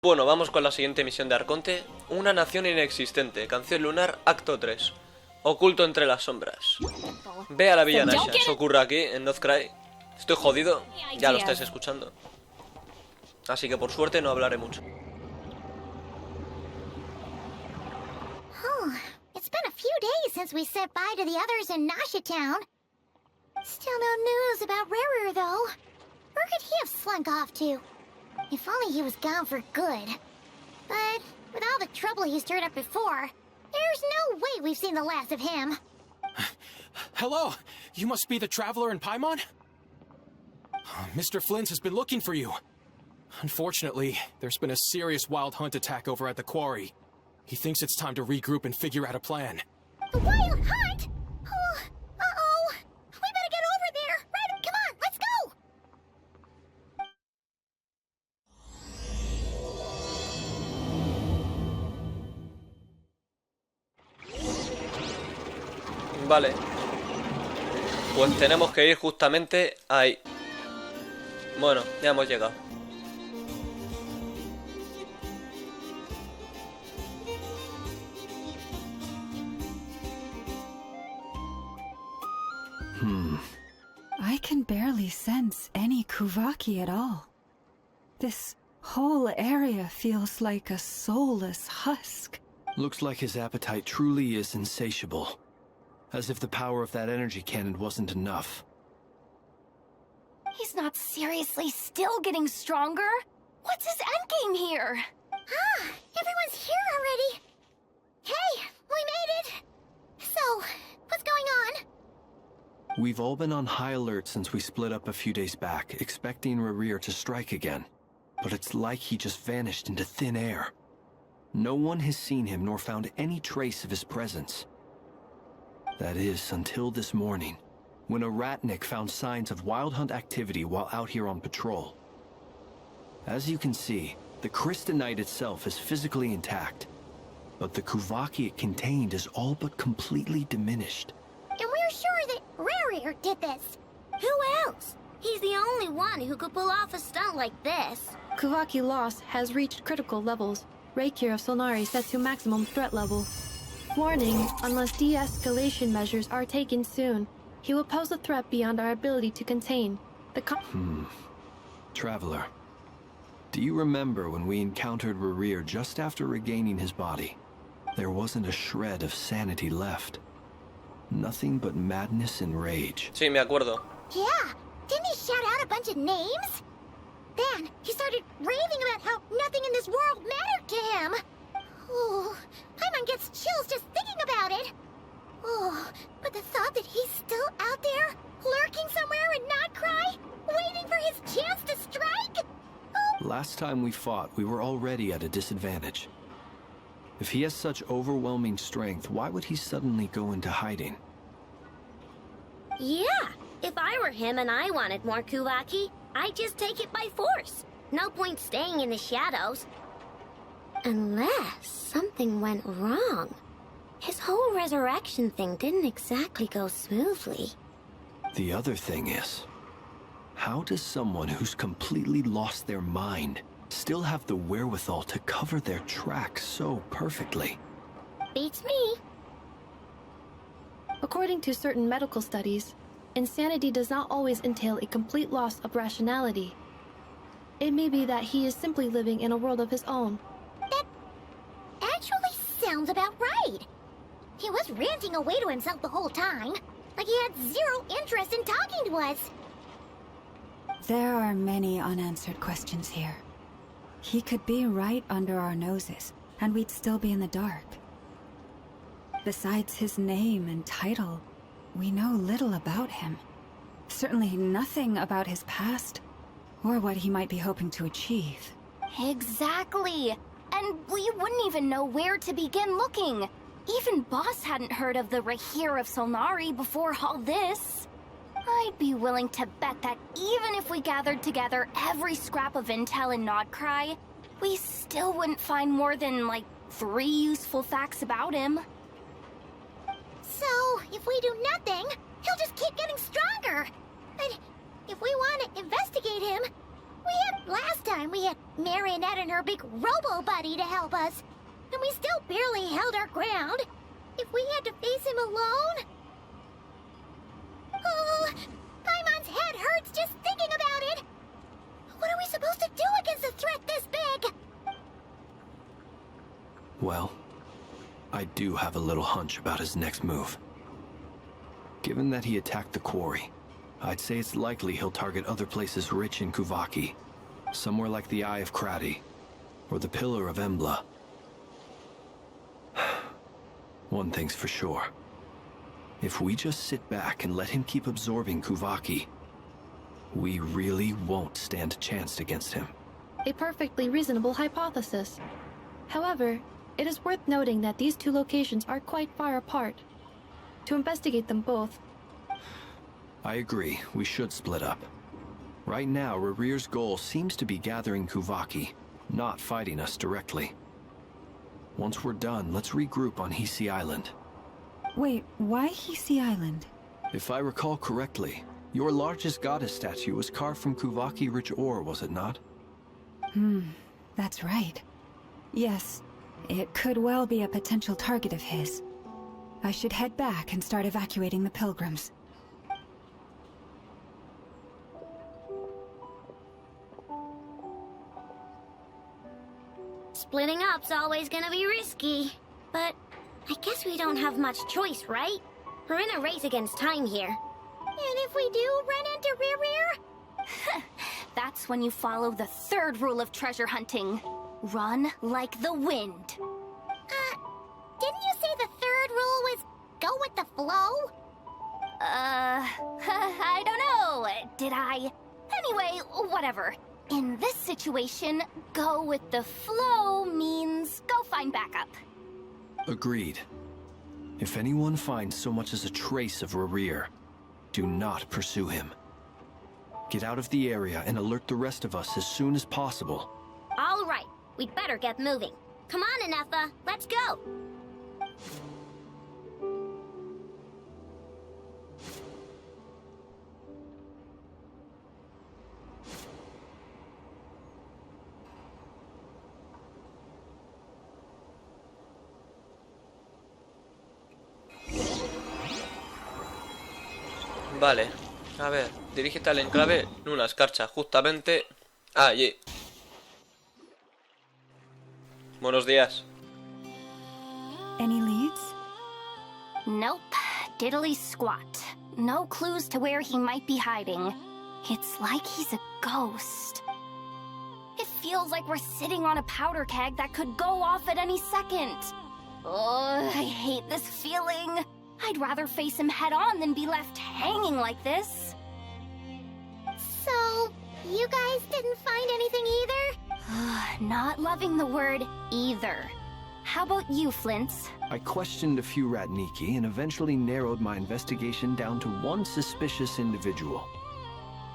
Bueno, vamos con la siguiente misión de Arconte. Una nación inexistente. Canción lunar, acto 3. Oculto entre las sombras. Ve a la villa Nasha. Eso ocurre aquí, en Northcry. Estoy jodido, ya lo estáis escuchando. Así que por suerte no hablaré mucho. It's been a few days since we said bye to the others in Nasha Town. Still no news about Rarer, though. Where could he have slunk off to? If only he was gone for good. But with all the trouble he stirred up before, there's no way we've seen the last of him. Hello! You must be the traveler in Paimon? Mr. Flint has been looking for you. Unfortunately, there's been a serious wild hunt attack over at the quarry. He thinks it's time to regroup and figure out a plan. A wild hunt? Oh, uh-oh. We better get over there. Right, come on, let's go! Vale. Pues tenemos que ir justamente ahí. Bueno, ya hemos llegado. I can barely sense any Kuvaki at all. This whole area feels like a soulless husk. Looks like his appetite truly is insatiable. As if the power of that energy cannon wasn't enough. He's not seriously still getting stronger? What's his endgame here? Ah, everyone's here already. Hey, we made it. So, what's going on? We've all been on high alert since we split up a few days back, expecting Rarir to strike again. But it's like he just vanished into thin air. No one has seen him nor found any trace of his presence. That is, until this morning, when a ratnik found signs of wild hunt activity while out here on patrol. As you can see, the Crystonite itself is physically intact, but the Kuvaki it contained is all but completely diminished. And we're sure that Rarir did this. Who else? He's the only one who could pull off a stunt like this. Kuvaki loss has reached critical levels. Reiki of Solnari set to maximum threat level. Warning, unless de-escalation measures are taken soon, he will pose a threat beyond our ability to contain. Traveler, do you remember when we encountered Rarir just after regaining his body? There wasn't a shred of sanity left. Nothing but madness and rage. Sí, me acuerdo. Yeah, didn't he shout out a bunch of names? Then he started raving about how nothing in this world mattered to him. Oh, Paimon gets chills just thinking about it. Oh, but the thought that he's still out there, lurking somewhere in Notcry, waiting for his chance to strike? Oh. Last time we fought, we were already at a disadvantage. If he has such overwhelming strength, why would he suddenly go into hiding? Yeah, if I were him and I wanted more Kuvaki, I'd just take it by force. No point staying in the shadows. Unless something went wrong. His whole resurrection thing didn't exactly go smoothly. The other thing is, how does someone who's completely lost their mind still have the wherewithal to cover their tracks so perfectly? Beats me. According to certain medical studies, insanity does not always entail a complete loss of rationality. It may be that he is simply living in a world of his own. That actually sounds about right. He was ranting away to himself the whole time, like he had zero interest in talking to us. There are many unanswered questions here. He could be right under our noses, and we'd still be in the dark. Besides his name and title, we know little about him. Certainly nothing about his past, or what he might be hoping to achieve. Exactly. And we wouldn't even know where to begin looking. Even Boss hadn't heard of the Rahir of Solnari before all this. I'd be willing to bet that even if we gathered together every scrap of intel in Nodcry, we still wouldn't find more than, like, 3 useful facts about him. So, if we do nothing, he'll just keep getting stronger. But if we want to investigate him, Last time we had Marionette and her big robo-buddy to help us. And we still barely held our ground. If we had to face him alone... Oh, Paimon's head hurts just thinking about it. What are we supposed to do against a threat this big? Well, I do have a little hunch about his next move. Given that he attacked the quarry, I'd say it's likely he'll target other places rich in Kuvaki. Somewhere like the Eye of Krati, or the Pillar of Embla. One thing's for sure. If we just sit back and let him keep absorbing Kuvaki, we really won't stand a chance against him. A perfectly reasonable hypothesis. However, it is worth noting that these two locations are quite far apart. To investigate them both... I agree, we should split up. Right now, Rarir's goal seems to be gathering Kuvaki, not fighting us directly. Once we're done, let's regroup on Hisi Island. Wait, why Hisi Island? If I recall correctly, your largest goddess statue was carved from Kuvaki-rich ore, was it not? That's right. Yes, it could well be a potential target of his. I should head back and start evacuating the pilgrims. Splitting up's always gonna be risky. But I guess we don't have much choice, right? We're in a race against time here. And if we do run into Rear? That's when you follow the third rule of treasure hunting. Run like the wind. Didn't you say the third rule was go with the flow? I don't know. Did I? Anyway, whatever. In this situation, go with the flow means go find backup. Agreed. If anyone finds so much as a trace of Rarir, do not pursue him. Get out of the area and alert the rest of us as soon as possible. All right, we'd better get moving. Come on, Anefa, let's go. Vale, a ver, dirígete al enclave en una escarcha, justamente allí. Buenos días. Any leads? Nope. Diddly squat. No clues to where he might be hiding. It's like he's a ghost. It feels like we're sitting on a powder keg that could go off at any second. Oh, I hate this feeling. I'd rather face him head on than be left hanging like this. So, you guys didn't find anything either? Not loving the word either. How about you, Flints? I questioned a few Ratniki and eventually narrowed my investigation down to one suspicious individual.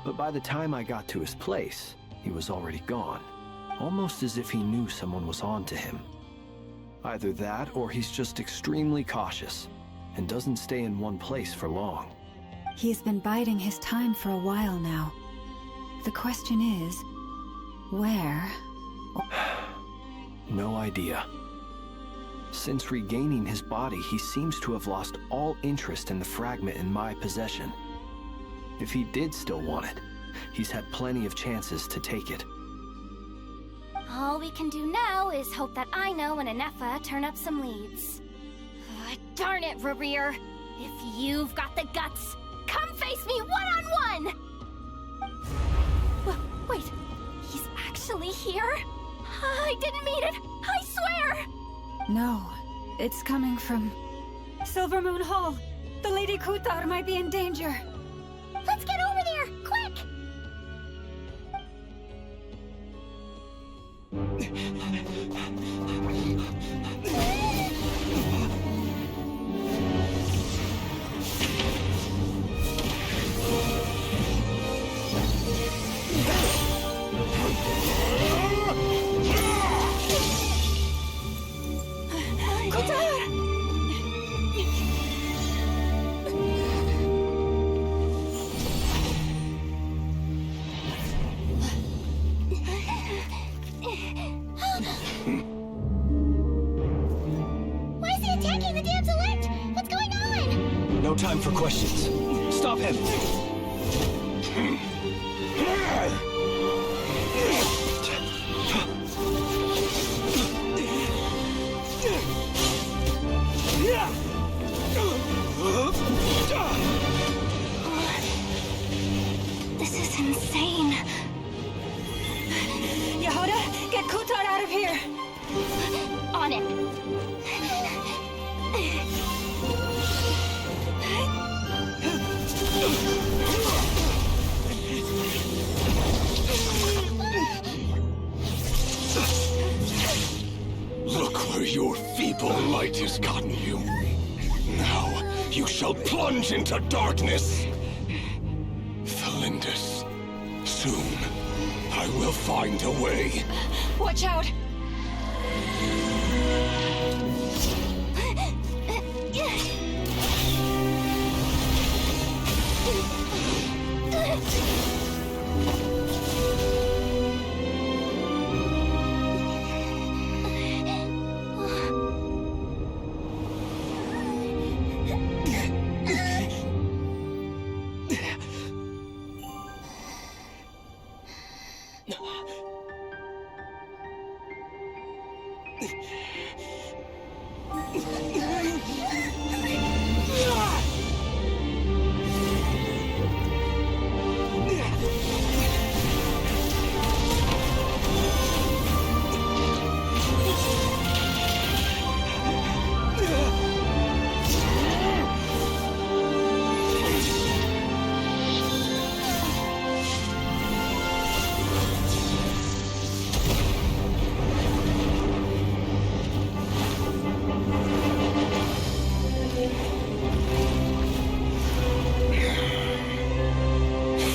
But by the time I got to his place, he was already gone. Almost as if he knew someone was on to him. Either that, or he's just extremely cautious and doesn't stay in one place for long. He's been biding his time for a while now. The question is, where? No idea. Since regaining his body, he seems to have lost all interest in the fragment in my possession. If he did still want it, he's had plenty of chances to take it. All we can do now is hope that Aino and Anefa turn up some leads. Darn it, Rarir! If you've got the guts, come face me one-on-one! Wait, he's actually here? I didn't mean it, I swear! No, it's coming from Silver Moon Hall. The Lady Kutar might be in danger. Let's get over there, quick! Why is he attacking the damselette? What's going on? No time for questions. Stop him! This is insane. Yehuda, get Kutar out of here! On it. Look where your feeble light has gotten you. Now you shall plunge into darkness. Felindus, soon I will find a way. Watch out!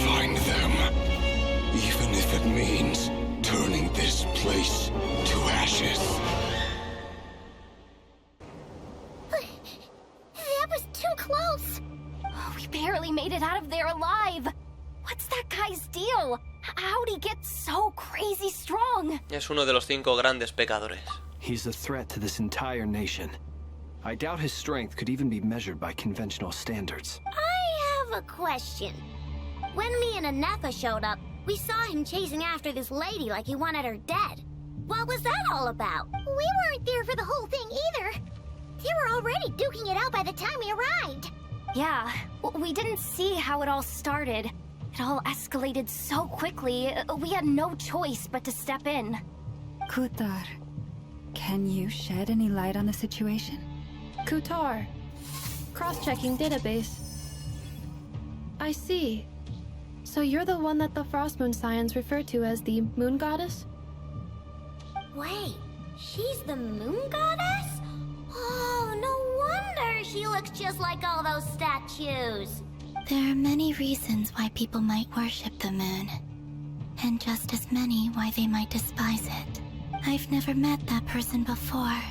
Find them. Even if it means turning this place to ashes. That was too close. Oh, we barely made it out of there alive. What's that guy's deal? How'd he get so crazy strong? Es uno de los 5 grandes pecadores. He's a threat to this entire nation. I doubt his strength could even be measured by conventional standards. I have a question. When me and Anetha showed up, we saw him chasing after this lady like he wanted her dead. What was that all about? We weren't there for the whole thing either. They were already duking it out by the time we arrived. Yeah, we didn't see how it all started. It all escalated so quickly, we had no choice but to step in. Kutar, can you shed any light on the situation? Kutar. Cross-checking database. I see. So you're the one that the Frost Moon Scions refer to as the Moon Goddess? Wait, she's the moon goddess? Oh, no wonder she looks just like all those statues. There are many reasons why people might worship the moon, and just as many why they might despise it. I've never met that person before,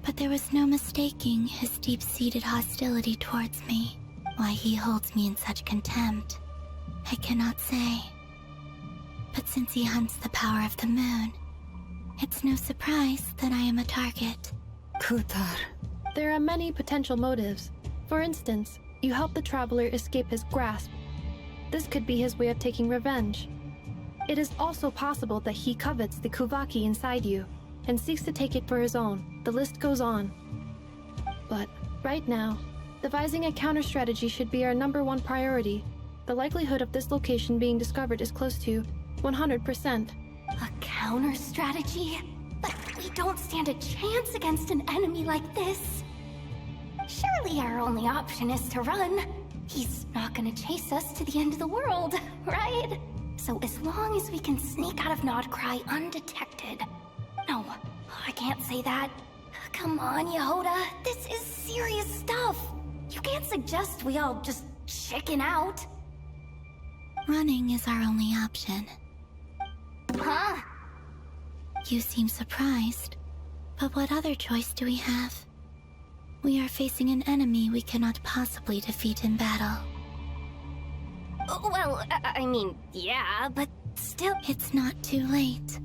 but there was no mistaking his deep-seated hostility towards me. Why he holds me in such contempt, I cannot say. But since he hunts the power of the moon, it's no surprise that I am a target. Kutar. There are many potential motives. For instance, you help the traveler escape his grasp. This could be his way of taking revenge. It is also possible that he covets the Kuvaki inside you and seeks to take it for his own. The list goes on. But right now, devising a counter-strategy should be our #1 priority. The likelihood of this location being discovered is close to 100%. A counter-strategy? But we don't stand a chance against an enemy like this. Surely our only option is to run. He's not gonna chase us to the end of the world, right? So as long as we can sneak out of Nodcry undetected. No, I can't say that. Come on, Yehuda. This is serious stuff. You can't suggest we all just chicken out. Running is our only option. Huh? You seem surprised, but what other choice do we have? We are facing an enemy we cannot possibly defeat in battle. Well, I mean, yeah, but still... It's not too late.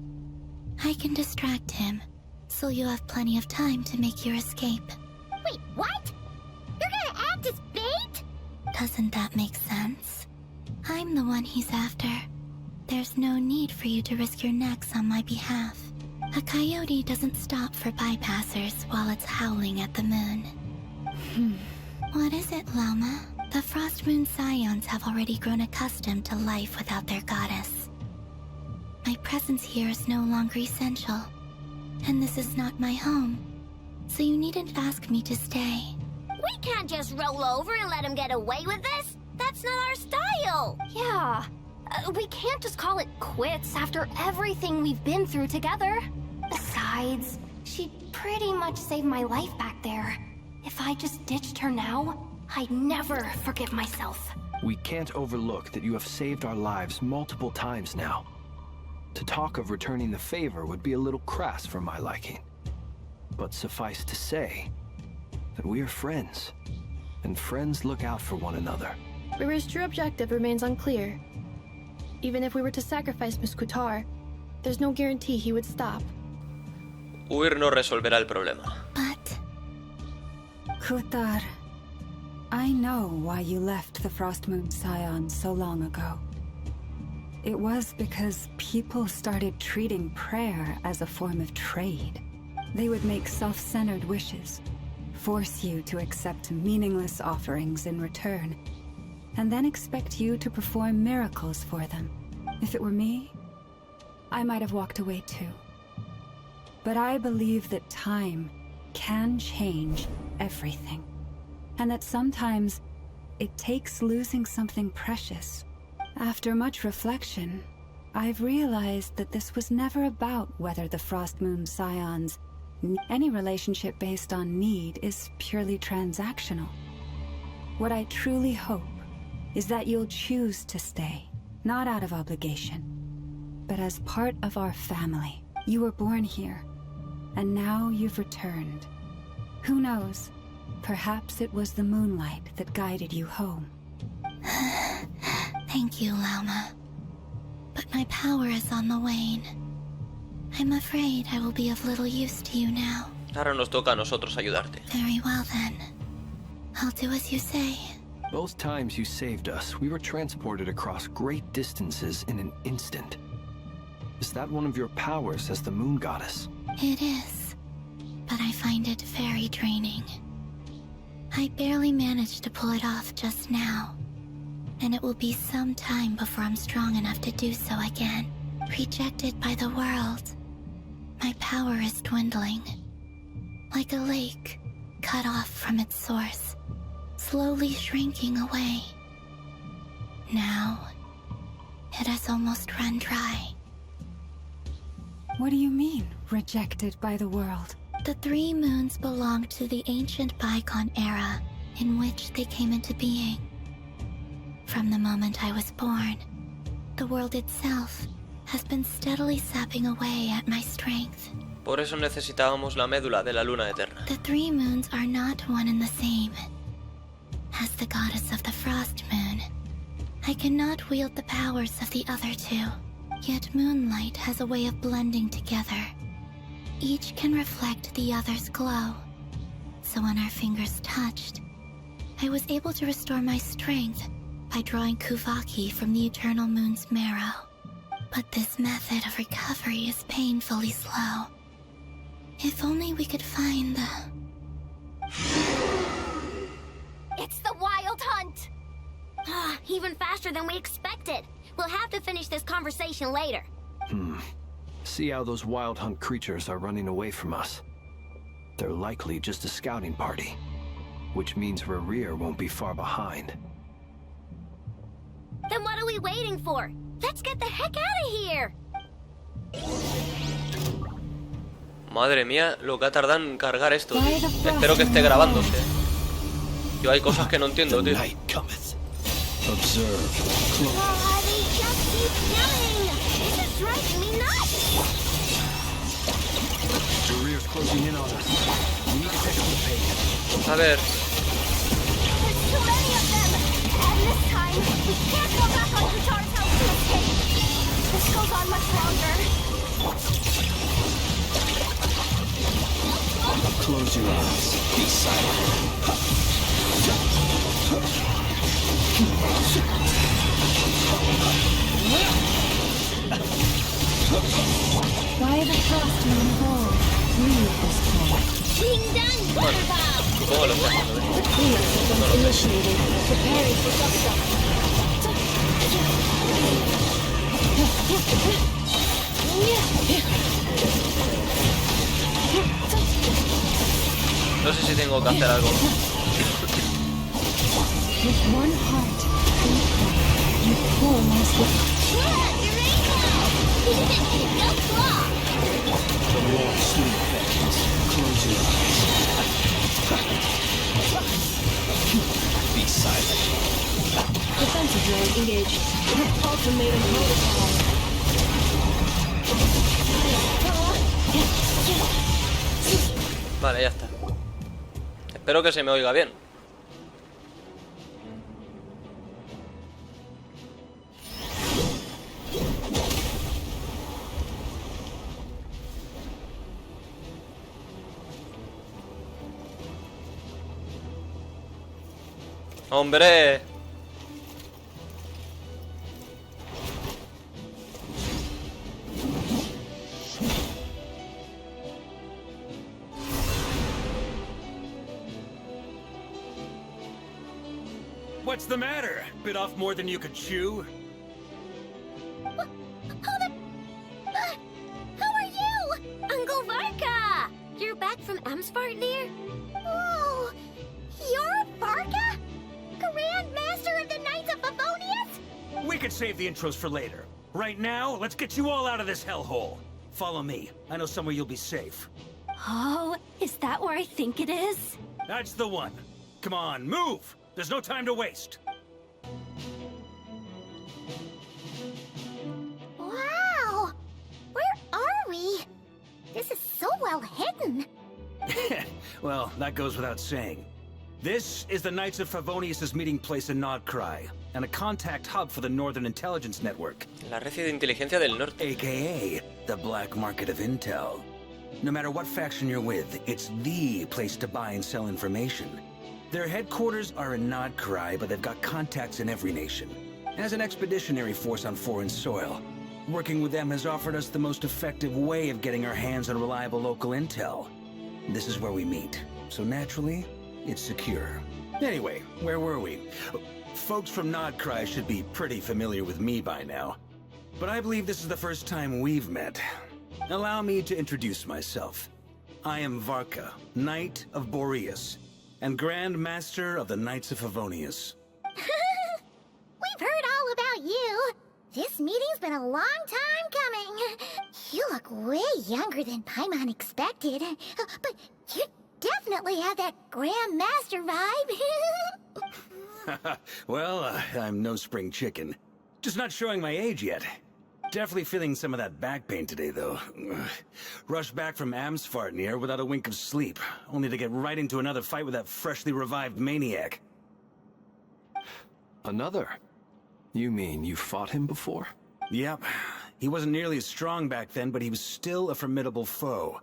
I can distract him, so you have plenty of time to make your escape. Wait, what? You're gonna act as bait? Doesn't that make sense? I'm the one he's after. There's no need for you to risk your necks on my behalf. A coyote doesn't stop for bypassers while it's howling at the moon. What is it, Loma? The Frost Moon Scions have already grown accustomed to life without their goddess. My presence here is no longer essential, and this is not my home, so you needn't ask me to stay. We can't just roll over and let him get away with this. That's not our style. Yeah. We can't just call it quits after everything we've been through together. Besides, she pretty much saved my life back there. If I just ditched her now, I'd never forgive myself. We can't overlook that you have saved our lives multiple times now. To talk of returning the favor would be a little crass for my liking. But suffice to say that we are friends, and friends look out for one another. River's true objective remains unclear. Even if we were to sacrifice Miss Kutar, there's no guarantee he would stop. Huir no resolverá el problema. But Kutar, I know why you left the Frost Moon Scions so long ago. It was because people started treating prayer as a form of trade. They would make self-centered wishes, force you to accept meaningless offerings in return, and then expect you to perform miracles for them. If it were me, I might have walked away too. But I believe that time can change everything, and that sometimes it takes losing something precious. After much reflection, I've realized that this was never about whether the Frost Moon Scions. Any relationship based on need is purely transactional. What I truly hope is that you'll choose to stay, not out of obligation, but as part of our family. You were born here, and now you've returned. Who knows? Perhaps it was the moonlight that guided you home. thank you, Loma. But my power is on the wane. I'm afraid I will be of little use to you now. Ahora nos toca a nosotros ayudarte. Very well then. I'll do as you say. Both times you saved us, we were transported across great distances in an instant. Is that one of your powers as the moon goddess? It is, but I find it very draining. I barely managed to pull it off just now, and it will be some time before I'm strong enough to do so again. Rejected by the world, my power is dwindling. Like a lake, cut off from its source, slowly shrinking away. Now, it has almost run dry. What do you mean, rejected by the world? The 3 moons belong to the ancient bygone era in which they came into being. From the moment I was born, the world itself has been steadily sapping away at my strength. Por eso necesitábamos la médula de la luna eterna. The 3 moons are not one and the same. As the goddess of the Frost Moon, I cannot wield the powers of the other 2. Yet moonlight has a way of blending together. Each can reflect the other's glow. So when our fingers touched, I was able to restore my strength by drawing Kuvaki from the eternal moon's marrow. But this method of recovery is painfully slow. If only we could find the... It's the Wild Hunt! Even faster than we expected. We'll have to finish this conversation later. See how those wild hunt creatures are running away from us. They're likely just a scouting party, which means Rerir won't be far behind. Then what are we waiting for? Let's get the heck out of here! Madre mía, lo que ha tardado en cargar esto, tío. Espero que esté grabándose. Yo hay cosas que no entiendo, tío. They just keep coming! This is driving me nuts! Rerir's closing in on us. We need to pick up the pace. A ver. There's too many of them! And this time, we can't go back on Kutar's house to escape! This goes on much longer. Close your eyes. Be silent. Why the frost moon evolved? Read this call. Being done, Quarterbob! Supongo lo que hace, ¿no? Initiated. Preparing for dust-up. No sé si tengo que hacer algo. With one heart, you pull my swift. The long sleep beckons. Close your eyes. Be silent. Defensive drone engaged. Ultimatum protocol. Vale, ya está. Espero que se me oiga bien. ¡Hombre! What's the matter? Bit off more than you could chew? How are you? Uncle Varka! You're back from Amsfart, dear? Oh, you're Varka? Grand Master of the Knights of Favonius? We could save the intros for later. Right now, let's get you all out of this hellhole. Follow me. I know somewhere you'll be safe. Oh, is that where I think it is? That's the one. Come on, move! There's no time to waste. Wow! Where are we? This is so well hidden. Well, that goes without saying. This is the Knights of Favonius' meeting place in Nodcry, and a contact hub for the Northern Intelligence Network. La red de inteligencia del norte. AKA, the black market of intel. No matter what faction you're with, it's the place to buy and sell information. Their headquarters are in Nodcry, but they've got contacts in every nation. As an expeditionary force on foreign soil, working with them has offered us the most effective way of getting our hands on reliable local intel. This is where we meet, so naturally, it's secure. Anyway, where were we? Folks from Nodcry should be pretty familiar with me by now. But I believe this is the first time we've met. Allow me to introduce myself. I am Varka, Knight of Boreas, and Grand Master of the Knights of Favonius. We've heard all about you. This meeting's been a long time coming. You look way younger than Paimon expected. But you definitely have that Grand Master vibe. Well, I'm no spring chicken. Just not showing my age yet. Definitely feeling some of that back pain today, though. Rushed back from Amsfart near without a wink of sleep, only to get right into another fight with that freshly revived maniac. Another? You mean you fought him before? Yep. He wasn't nearly as strong back then, but he was still a formidable foe.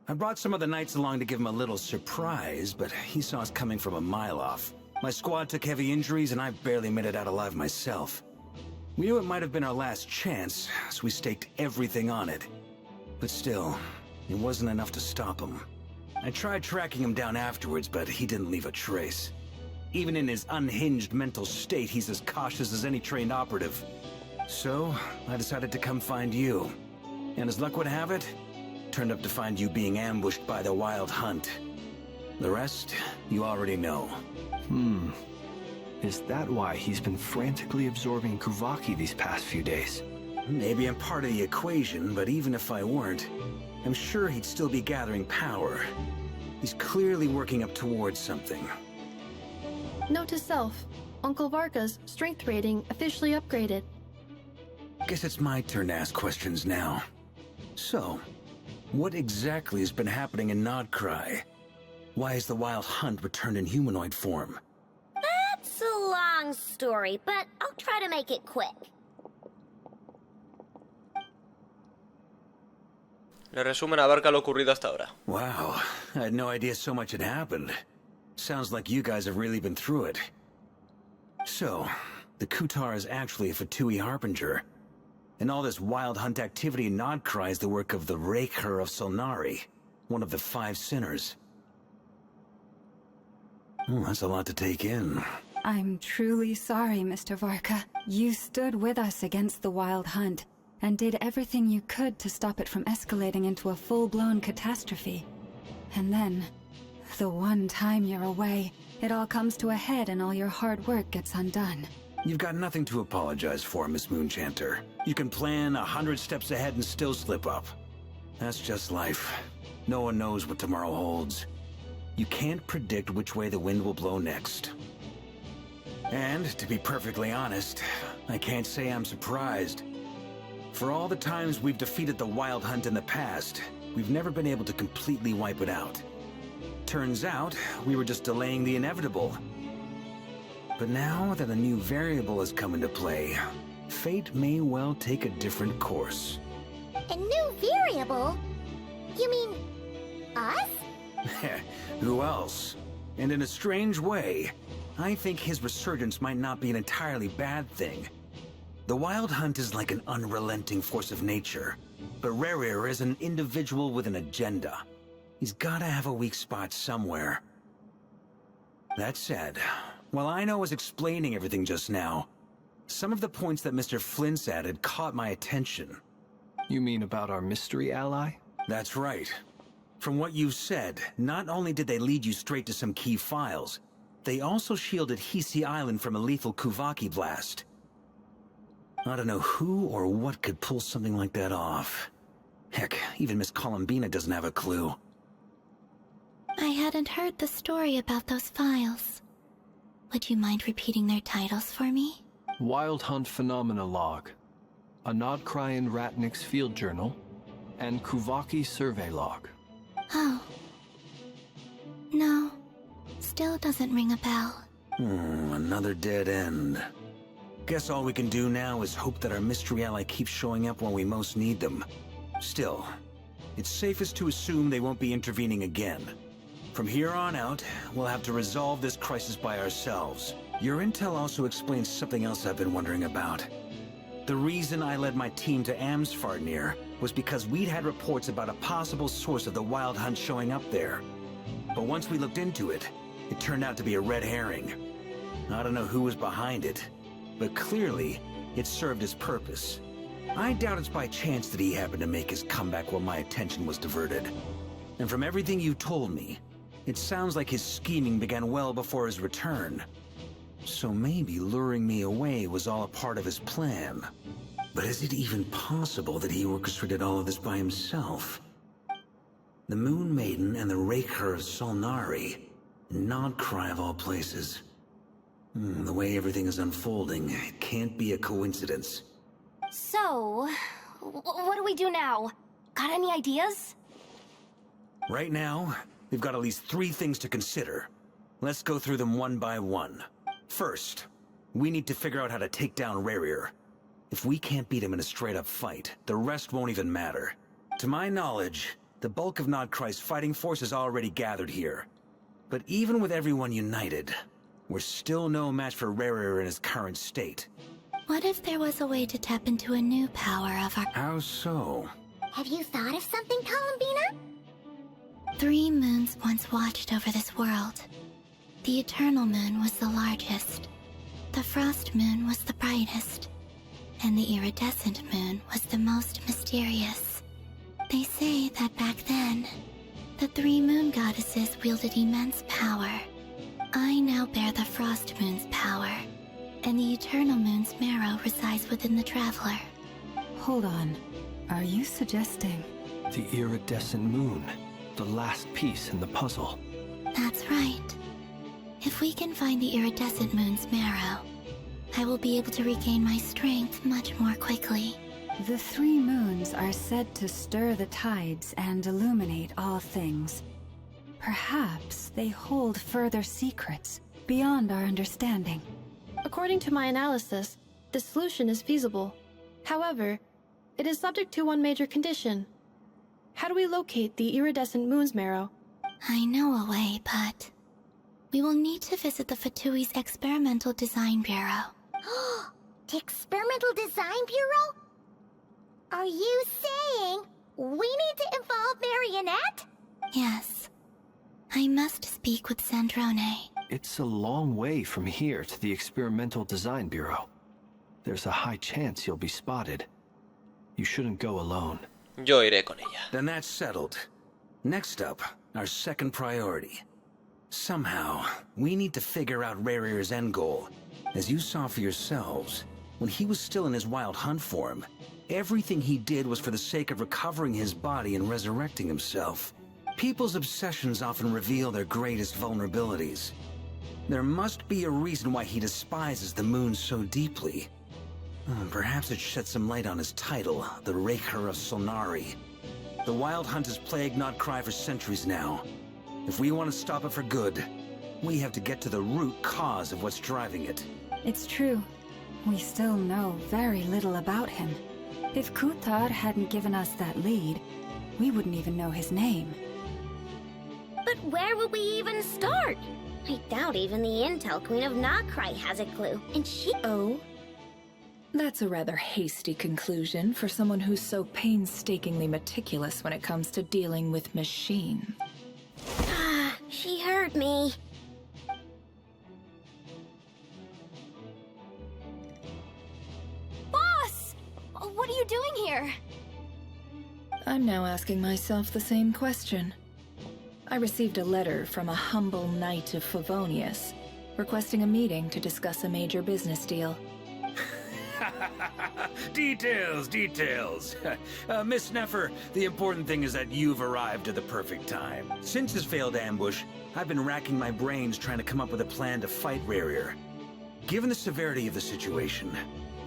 I brought some of the knights along to give him a little surprise, but he saw us coming from a mile off. My squad took heavy injuries, and I barely made it out alive myself. We knew it might have been our last chance, so we staked everything on it. But still, it wasn't enough to stop him. I tried tracking him down afterwards, but he didn't leave a trace. Even in his unhinged mental state, he's as cautious as any trained operative. So, I decided to come find you. And as luck would have it, turned up to find you being ambushed by the Wild Hunt. The rest, you already know. Is that why he's been frantically absorbing Kuvaki these past few days? Maybe I'm part of the equation, but even if I weren't, I'm sure he'd still be gathering power. He's clearly working up towards something. Note to self, Uncle Varka's strength rating officially upgraded. Guess it's my turn to ask questions now. So, what exactly has been happening in Nodcry? Why has the Wild Hunt returned in humanoid form? It's a long story, but I'll try to make it quick. El resumen abarca lo ocurrido hasta ahora. Wow, I had no idea so much had happened. Sounds like you guys have really been through it. So, the Kutar is actually a Fatui Harbinger. And all this wild hunt activity in Nodcry is the work of the Raker of Solnari, one of the 5 sinners. Oh, that's a lot to take in. I'm truly sorry, Mr. Varka. You stood with us against the wild hunt, and did everything you could to stop it from escalating into a full-blown catastrophe. And then, the one time you're away, it all comes to a head and all your hard work gets undone. You've got nothing to apologize for, Miss Moonchanter. You can plan 100 steps ahead and still slip up. That's just life. No one knows what tomorrow holds. You can't predict which way the wind will blow next. And, to be perfectly honest, I can't say I'm surprised. For all the times we've defeated the Wild Hunt in the past, we've never been able to completely wipe it out. Turns out, we were just delaying the inevitable. But now that a new variable has come into play, fate may well take a different course. A new variable? You mean... us? Who else? And in a strange way, I think his resurgence might not be an entirely bad thing. The Wild Hunt is like an unrelenting force of nature, but Rerir is an individual with an agenda. He's gotta have a weak spot somewhere. That said, while Aino was explaining everything just now, some of the points that Mr. Flint's added caught my attention. You mean about our mystery ally? That's right. From what you've said, not only did they lead you straight to some key files, they also shielded Hisi Island from a lethal Kuvaki blast. I don't know who or what could pull something like that off. Heck, even Miss Columbina doesn't have a clue. I hadn't heard the story about those files. Would you mind repeating their titles for me? Wild Hunt Phenomena Log, a Nodcryan Ratnik's Field Journal, and Kuvaki Survey Log. Oh. No. Still doesn't ring a bell. Another dead end. Guess all we can do now is hope that our mystery ally keeps showing up when we most need them. Still, it's safest to assume they won't be intervening again. From here on out, we'll have to resolve this crisis by ourselves. Your intel also explains something else I've been wondering about. The reason I led my team to Amsfarnir was because we'd had reports about a possible source of the Wild Hunt showing up there. But once we looked into it, it turned out to be a red herring. I don't know who was behind it, but clearly, it served its purpose. I doubt it's by chance that he happened to make his comeback while my attention was diverted. And from everything you told me, it sounds like his scheming began well before his return. So maybe luring me away was all a part of his plan. But is it even possible that he orchestrated all of this by himself? The Moon Maiden and the Raker of Solnari, Nodcry of all places. The way everything is unfolding, it can't be a coincidence. So, what do we do now? Got any ideas? Right now, we've got at least 3 things to consider. Let's go through them one by one. First, we need to figure out how to take down Rerir. If we can't beat him in a straight-up fight, the rest won't even matter. To my knowledge, the bulk of Nodcry's fighting force is already gathered here. But even with everyone united, we're still no match for Rerir in his current state. What if there was a way to tap into a new power of our... How so? Have you thought of something, Columbina? 3 moons once watched over this world. The Eternal Moon was the largest. The Frost Moon was the brightest. And the Iridescent Moon was the most mysterious. They say that back then, the 3 moon goddesses wielded immense power. I now bear the Frost Moon's power, and the Eternal Moon's marrow resides within the Traveler. Hold on. Are you suggesting... The Iridescent Moon, the last piece in the puzzle. That's right. If we can find the Iridescent Moon's marrow, I will be able to regain my strength much more quickly. The 3 moons are said to stir the tides and illuminate all things. Perhaps they hold further secrets beyond our understanding. According to my analysis, the solution is feasible. However, it is subject to one major condition. How do we locate the iridescent moon's marrow? I know a way, but we will need to visit the Fatui's Experimental Design Bureau. The Experimental Design Bureau? Are you saying we need to involve Marionette? Yes. I must speak with Sandrone. It's a long way from here to the Experimental Design Bureau. There's a high chance you'll be spotted. You shouldn't go alone. Yo iré con ella. Then that's settled. Next up, our second priority. Somehow, we need to figure out Rarir's end goal. As you saw for yourselves, when he was still in his wild hunt form, everything he did was for the sake of recovering his body and resurrecting himself. People's obsessions often reveal their greatest vulnerabilities. There must be a reason why he despises the moon so deeply. Perhaps it sheds some light on his title, the Raker of Solnari. The Wild Hunt has plagued Notcry for centuries now. If we want to stop it for good, we have to get to the root cause of what's driving it. It's true. We still know very little about him. If Kuthar hadn't given us that lead, we wouldn't even know his name. But where would we even start? I doubt even the Intel Queen of Notcry has a clue, and she— Oh? That's a rather hasty conclusion for someone who's so painstakingly meticulous when it comes to dealing with machines. She heard me. Boss! What are you doing here? I'm now asking myself the same question. I received a letter from a humble knight of Favonius, requesting a meeting to discuss a major business deal. Details, details. Miss Neffer, the important thing is that you've arrived at the perfect time. Since his failed ambush, I've been racking my brains trying to come up with a plan to fight Rarir. Given the severity of the situation,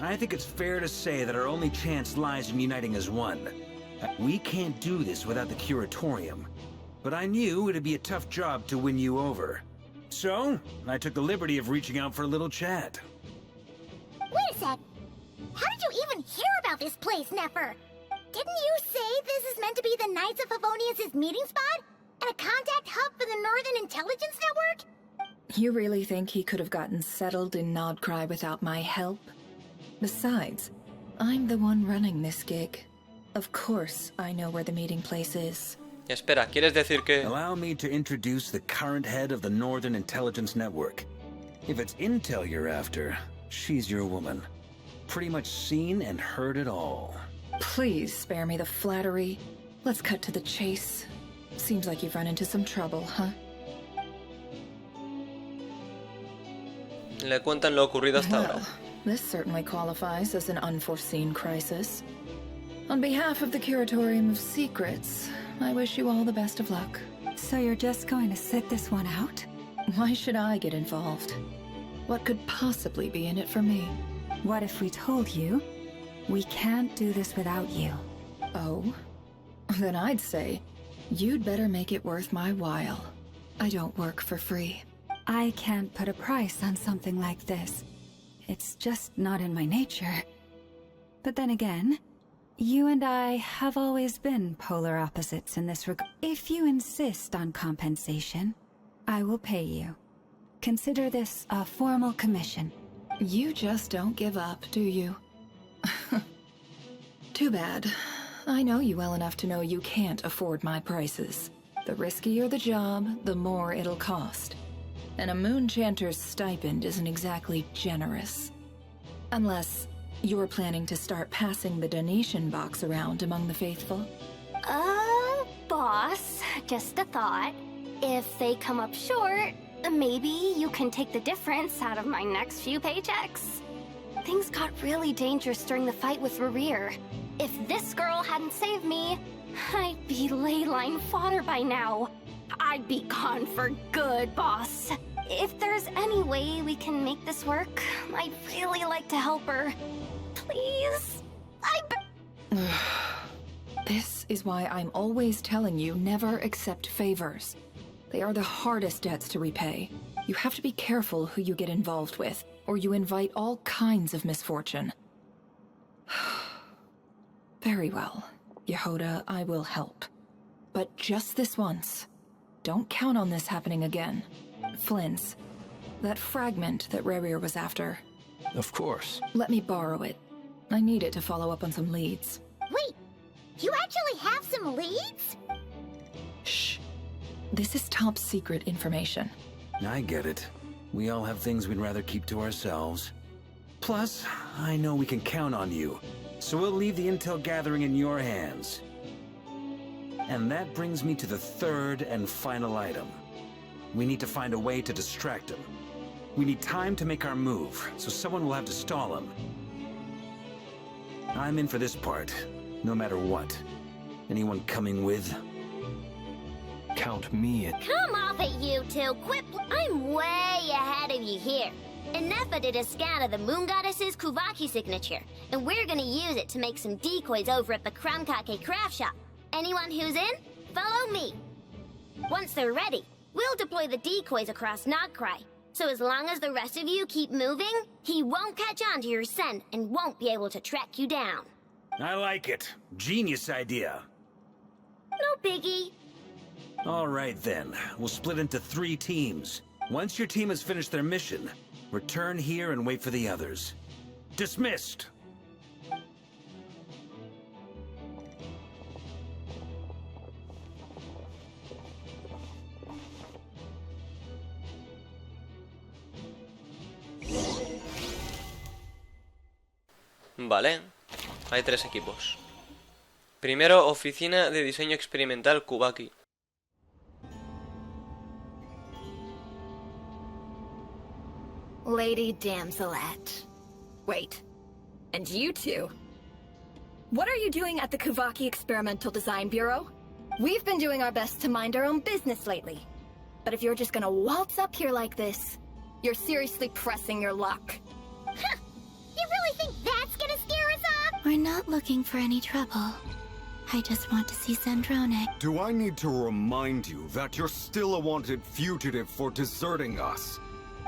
I think it's fair to say that our only chance lies in uniting as one. We can't do this without the Curatorium, but I knew it'd be a tough job to win you over. So, I took the liberty of reaching out for a little chat. Wait a sec. How did you even hear about this place, Neffer? Didn't you say this is meant to be the Knights of Favonius' meeting spot? And a contact hub for the Northern Intelligence Network? You really think he could have gotten settled in Nodcry without my help? Besides, I'm the one running this gig. Of course I know where the meeting place is. Espera, ¿quieres decir que...? Allow me to introduce the current head of the Northern Intelligence Network. If it's intel you're after, she's your woman. Pretty much seen and heard it all. Please spare me the flattery. Let's cut to the chase. Seems like you've run into some trouble, huh? Le cuentan lo ocurrido hasta ahora. Well, this certainly qualifies as an unforeseen crisis. On behalf of the Curatorium of Secrets, I wish you all the best of luck. So you're just going to sit this one out? Why should I get involved? What could possibly be in it for me? What if we told you we can't do this without you? Oh? Then I'd say you'd better make it worth my while. I don't work for free. I can't put a price on something like this. It's just not in my nature. But then again, you and I have always been polar opposites in this regard. If you insist on compensation, I will pay you. Consider this a formal commission. You just don't give up, do you? Too bad. I know you well enough to know you can't afford my prices. The riskier the job, the more it'll cost. And a Moonchanter's stipend isn't exactly generous. Unless you're planning to start passing the donation box around among the faithful. Boss, just a thought. If they come up short, maybe you can take the difference out of my next few paychecks. Things got really dangerous during the fight with Rarir. If this girl hadn't saved me, I'd be leyline fodder by now. I'd be gone for good, boss. If there's any way we can make this work, I'd really like to help her. Please? This is why I'm always telling you never accept favors. They are the hardest debts to repay. You have to be careful who you get involved with, or you invite all kinds of misfortune. Very well. Yehoda, I will help. but just this once. Don't count on this happening again. Flynn's. That fragment that Rerir was after. Of course. Let me borrow it. I need it to follow up on some leads. Wait, you actually have some leads? Shh. This is top secret information. I get it. We all have things we'd rather keep to ourselves. Plus, I know we can count on you, so we'll leave the intel gathering in your hands. And that brings me to the third and final item. We need to find a way to distract him. We need time to make our move, so someone will have to stall him. I'm in for this part, no matter what. Anyone coming with? Count me in. Come off it, you two! Quit! I'm way ahead of you here. Nefa did a scan of the Moon Goddess's Kuvaki signature, and we're gonna use it to make some decoys over at the Kramkake craft shop. Anyone who's in, follow me. Once they're ready, we'll deploy the decoys across Nogcry. So as long as the rest of you keep moving, he won't catch on to your scent and won't be able to track you down. I like it. Genius idea. No biggie. All right then, we'll split into 3 teams. Once your team has finished their mission, return here and wait for the others. Dismissed! Vale, hay 3 equipos. Primero, oficina de diseño experimental Kubaki. Lady Damselette. Wait, and you two? What are you doing at the Kuvaki Experimental Design Bureau? We've been doing our best to mind our own business lately. But if you're just gonna waltz up here like this, you're seriously pressing your luck. Huh. You really think that's gonna scare us off? We're not looking for any trouble. I just want to see Sandrone. Do I need to remind you that you're still a wanted fugitive for deserting us?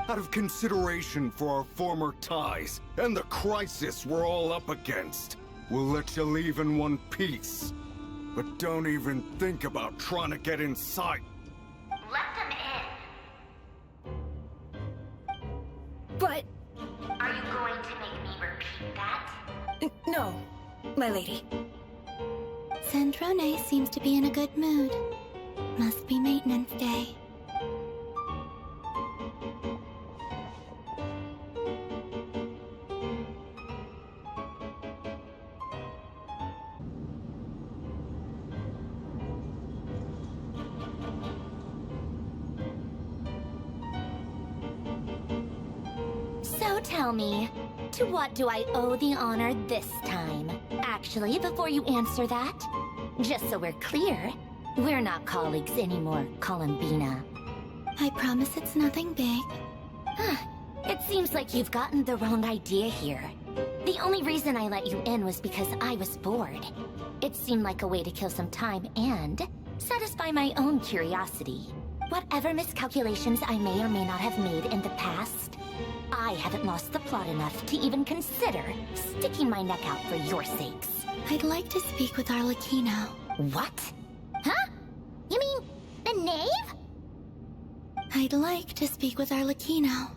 Out of consideration for our former ties and the crisis we're all up against, we'll let you leave in one piece. But don't even think about trying to get inside. Let them in. But... Are you going to make me repeat that? No, my lady. Sandrone seems to be in a good mood. Must be maintenance day. So tell me, to what do I owe the honor this time? Actually, before you answer that, just so we're clear, we're not colleagues anymore, Columbina. I promise it's nothing big. It seems like you've gotten the wrong idea here. The only reason I let you in was because I was bored. It seemed like a way to kill some time and satisfy my own curiosity. Whatever miscalculations I may or may not have made in the past, I haven't lost the plot enough to even consider sticking my neck out for your sakes. I'd like to speak with Arlecchino. What? Huh? You mean the knave? I'd like to speak with Arlecchino.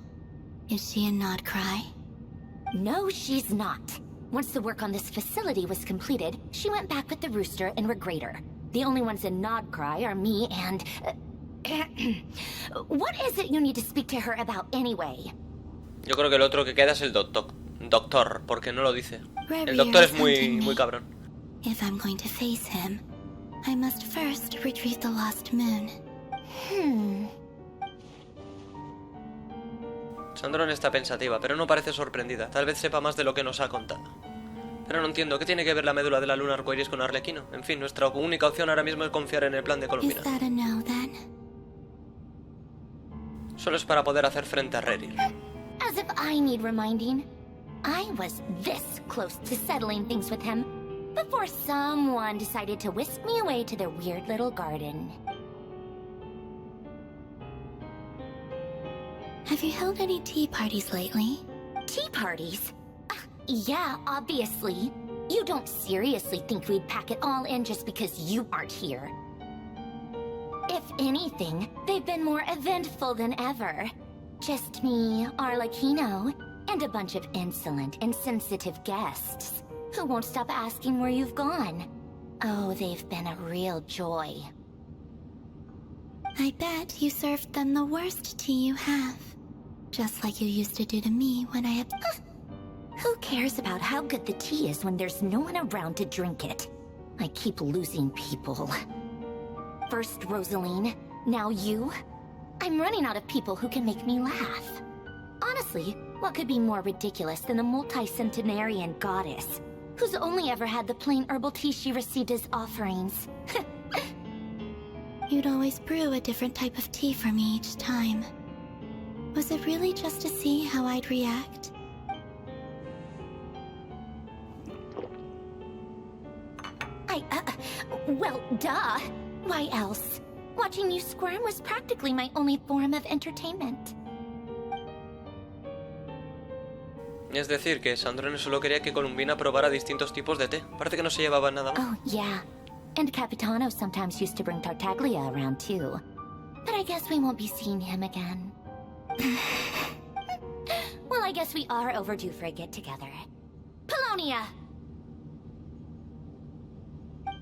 Is she in Nogcry? No, she's not. Once the work on this facility was completed, she went back with the Rooster and Regrator. The only ones in Nogcry are me and... What is it you need to speak to her about anyway? Yo creo que el otro que queda es el doctor, porque no lo dice. El doctor es muy cabrón. If I'm going to face him, I must first retrieve the lost moon. Sandrone está pensativa, pero no parece sorprendida. Tal vez sepa más de lo que nos ha contado. Pero no entiendo, ¿qué tiene que ver la médula de la luna arcoiris con Arlecchino? En fin, nuestra única opción ahora mismo es confiar en el plan de Columbina. Is that a no, then? Solo es para poder hacer frente a Rerir. As if I need reminding. I was this close to settling things with him before someone decided to whisk me away to their weird little garden. Have you held any tea parties lately? Tea parties? Yeah, obviously. You don't seriously think we'd pack it all in just because you aren't here. If anything, they've been more eventful than ever. Just me, Arlecchino, and a bunch of insolent, insensitive guests who won't stop asking where you've gone. Oh, they've been a real joy. I bet you served them the worst tea you have. Just like you used to do to me when I had... Who cares about how good the tea is when there's no one around to drink it? I keep losing people. First Rosaline, now you. I'm running out of people who can make me laugh. Honestly, what could be more ridiculous than a multi-centenarian goddess who's only ever had the plain herbal tea she received as offerings? You'd always brew a different type of tea for me each time. Was it really just to see how I'd react? Well, duh. Why else? Watching you squirm was practically my only form of entertainment. Es decir, que Sandrone solo quería que Columbina probara distintos tipos de té. Parece que no se llevaban nada mal. Oh, yeah. And Capitano sometimes used to bring Tartaglia around, too. But I guess we won't be seeing him again. Well, I guess we are overdue for a get-together. Polonia!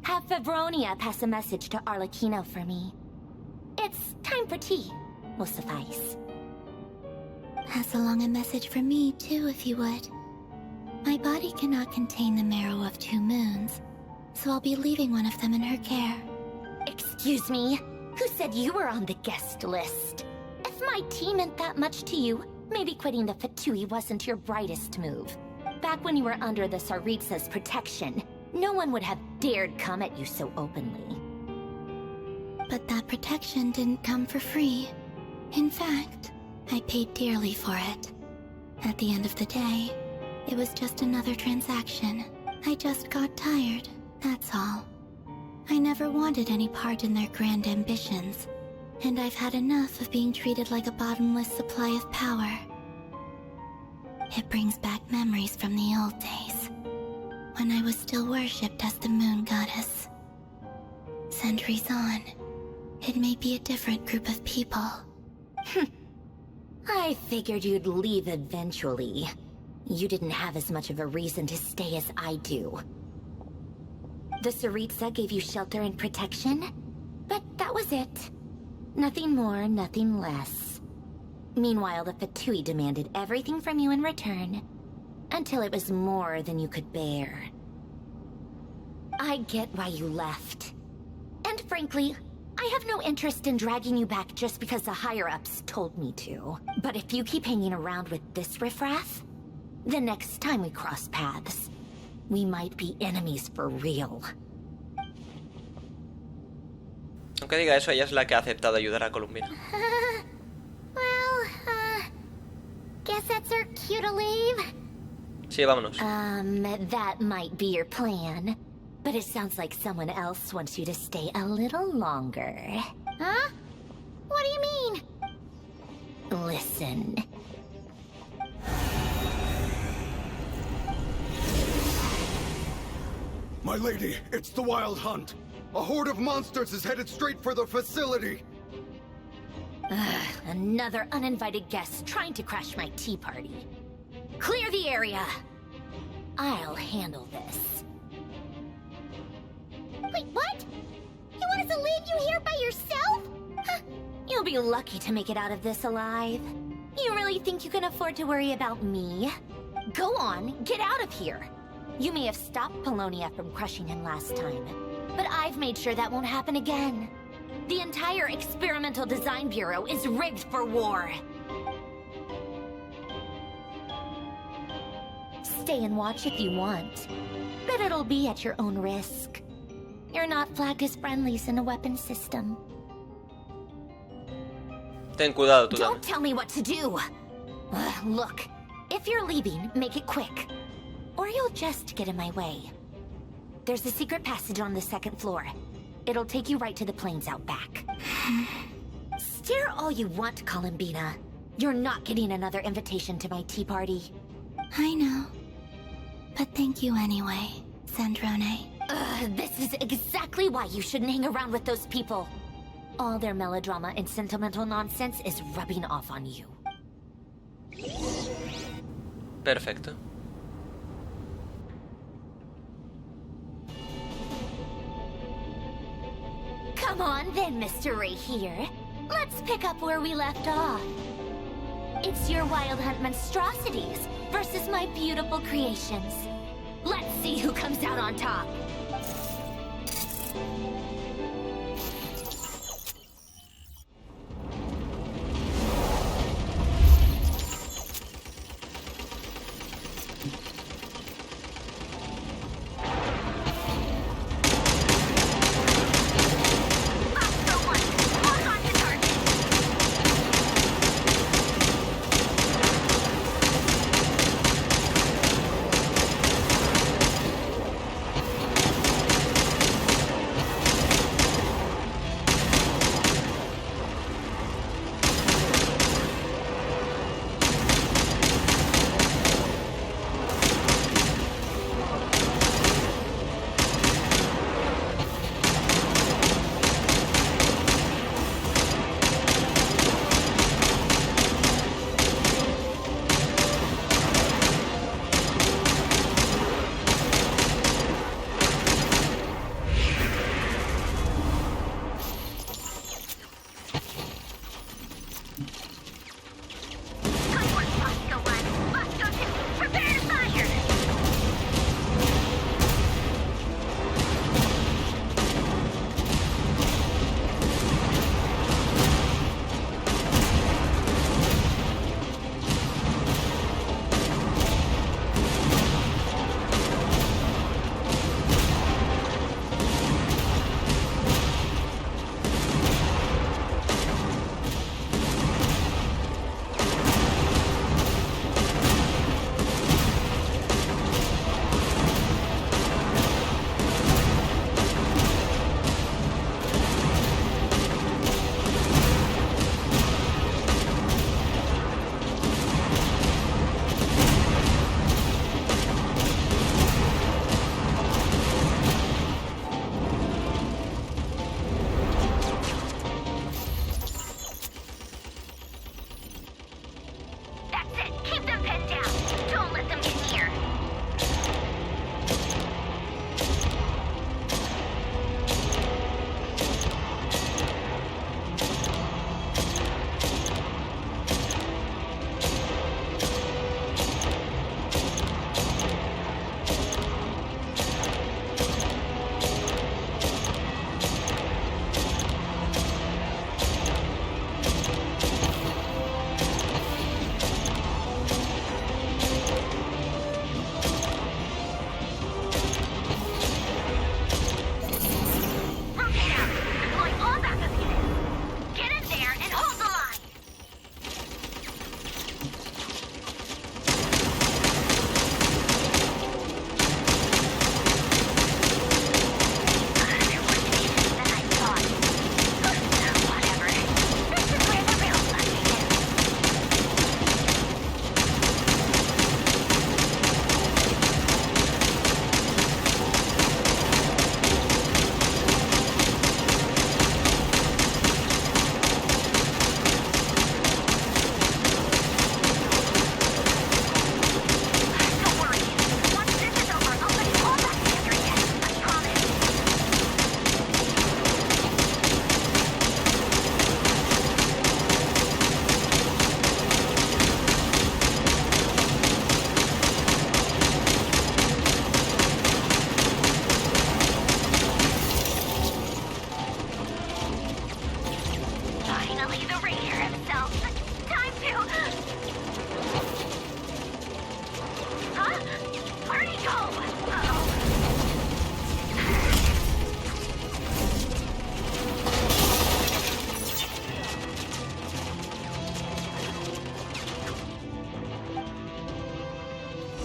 Have Fevronia pass a message to Arlecchino for me. It's time for tea. Will suffice. Pass along a message for me, too, if you would. My body cannot contain the marrow of 2 moons, so I'll be leaving one of them in her care. Excuse me? Who said you were on the guest list? If my tea meant that much to you, maybe quitting the Fatui wasn't your brightest move. Back when you were under the Tsaritsa's protection, no one would have dared come at you so openly. But that protection didn't come for free. In fact, I paid dearly for it. At the end of the day, it was just another transaction. I just got tired, that's all. I never wanted any part in their grand ambitions, and I've had enough of being treated like a bottomless supply of power. It brings back memories from the old days, when I was still worshipped as the moon goddess. Centuries on, it may be a different group of people. I figured you'd leave eventually. You didn't have as much of a reason to stay as I do. The Tsaritsa gave you shelter and protection, but that was it. Nothing more, nothing less. Meanwhile, the Fatui demanded everything from you in return, until it was more than you could bear. I get why you left. And frankly, I have no interest in dragging you back just because the higher-ups told me to. But if you keep hanging around with this riffraff, the next time we cross paths, we might be enemies for real. Aunque diga eso, ella es la que ha aceptado ayudar a Columbina. Guess that's our cue to leave. Sí, vámonos. That might be your plan. But it sounds like someone else wants you to stay a little longer. Huh? What do you mean? Listen. My lady, it's the Wild Hunt. A horde of monsters is headed straight for the facility. Another uninvited guest trying to crash my tea party. Clear the area. I'll handle this. Wait, what? You want us to leave you here by yourself? You'll be lucky to make it out of this alive. You really think you can afford to worry about me? Go on, get out of here. You may have stopped Polonia from crushing him last time, but I've made sure that won't happen again. The entire Experimental Design Bureau is rigged for war. Stay and watch if you want, but it'll be at your own risk. You're not flagged as friendlies in a weapon system. Ten cuidado, tú Don't también. tell me what to do. Look, if you're leaving, make it quick, or you'll just get in my way. There's a secret passage on the 2nd floor. It'll take you right to the plains out back. Stare all you want, Columbina. You're not getting another invitation to my tea party. I know. But thank you anyway, Sandrone. This is exactly why you shouldn't hang around with those people. all their melodrama and sentimental nonsense is rubbing off on you. Perfecto. Come on then, Mr. Right here. Let's pick up where we left off. It's your Wild Hunt monstrosities versus my beautiful creations. Let's see who comes out on top.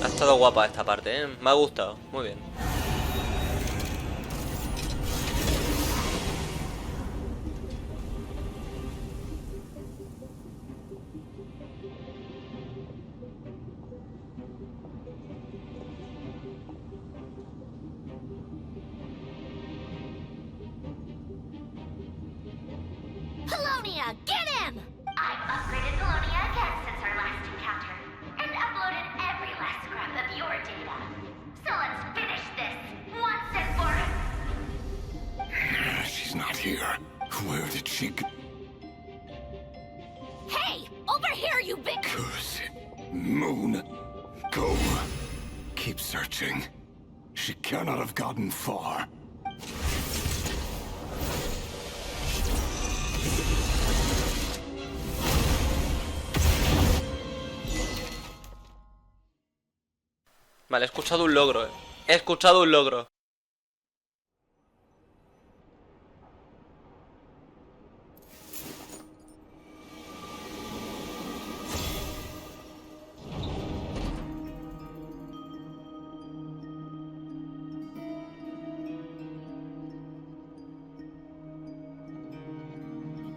Ha estado guapa esta parte, ¿eh? Me ha gustado. Muy bien. Colonia, get in! I've upgraded Colonia again since our last encounter, and uploaded every last scrap of your data. So let's finish this once and for all. She's not here. Where did she go? Hey! Over here, you big... Curse it. Moon. Go. Keep searching. She cannot have gotten far. Vale, he escuchado un logro, He escuchado un logro.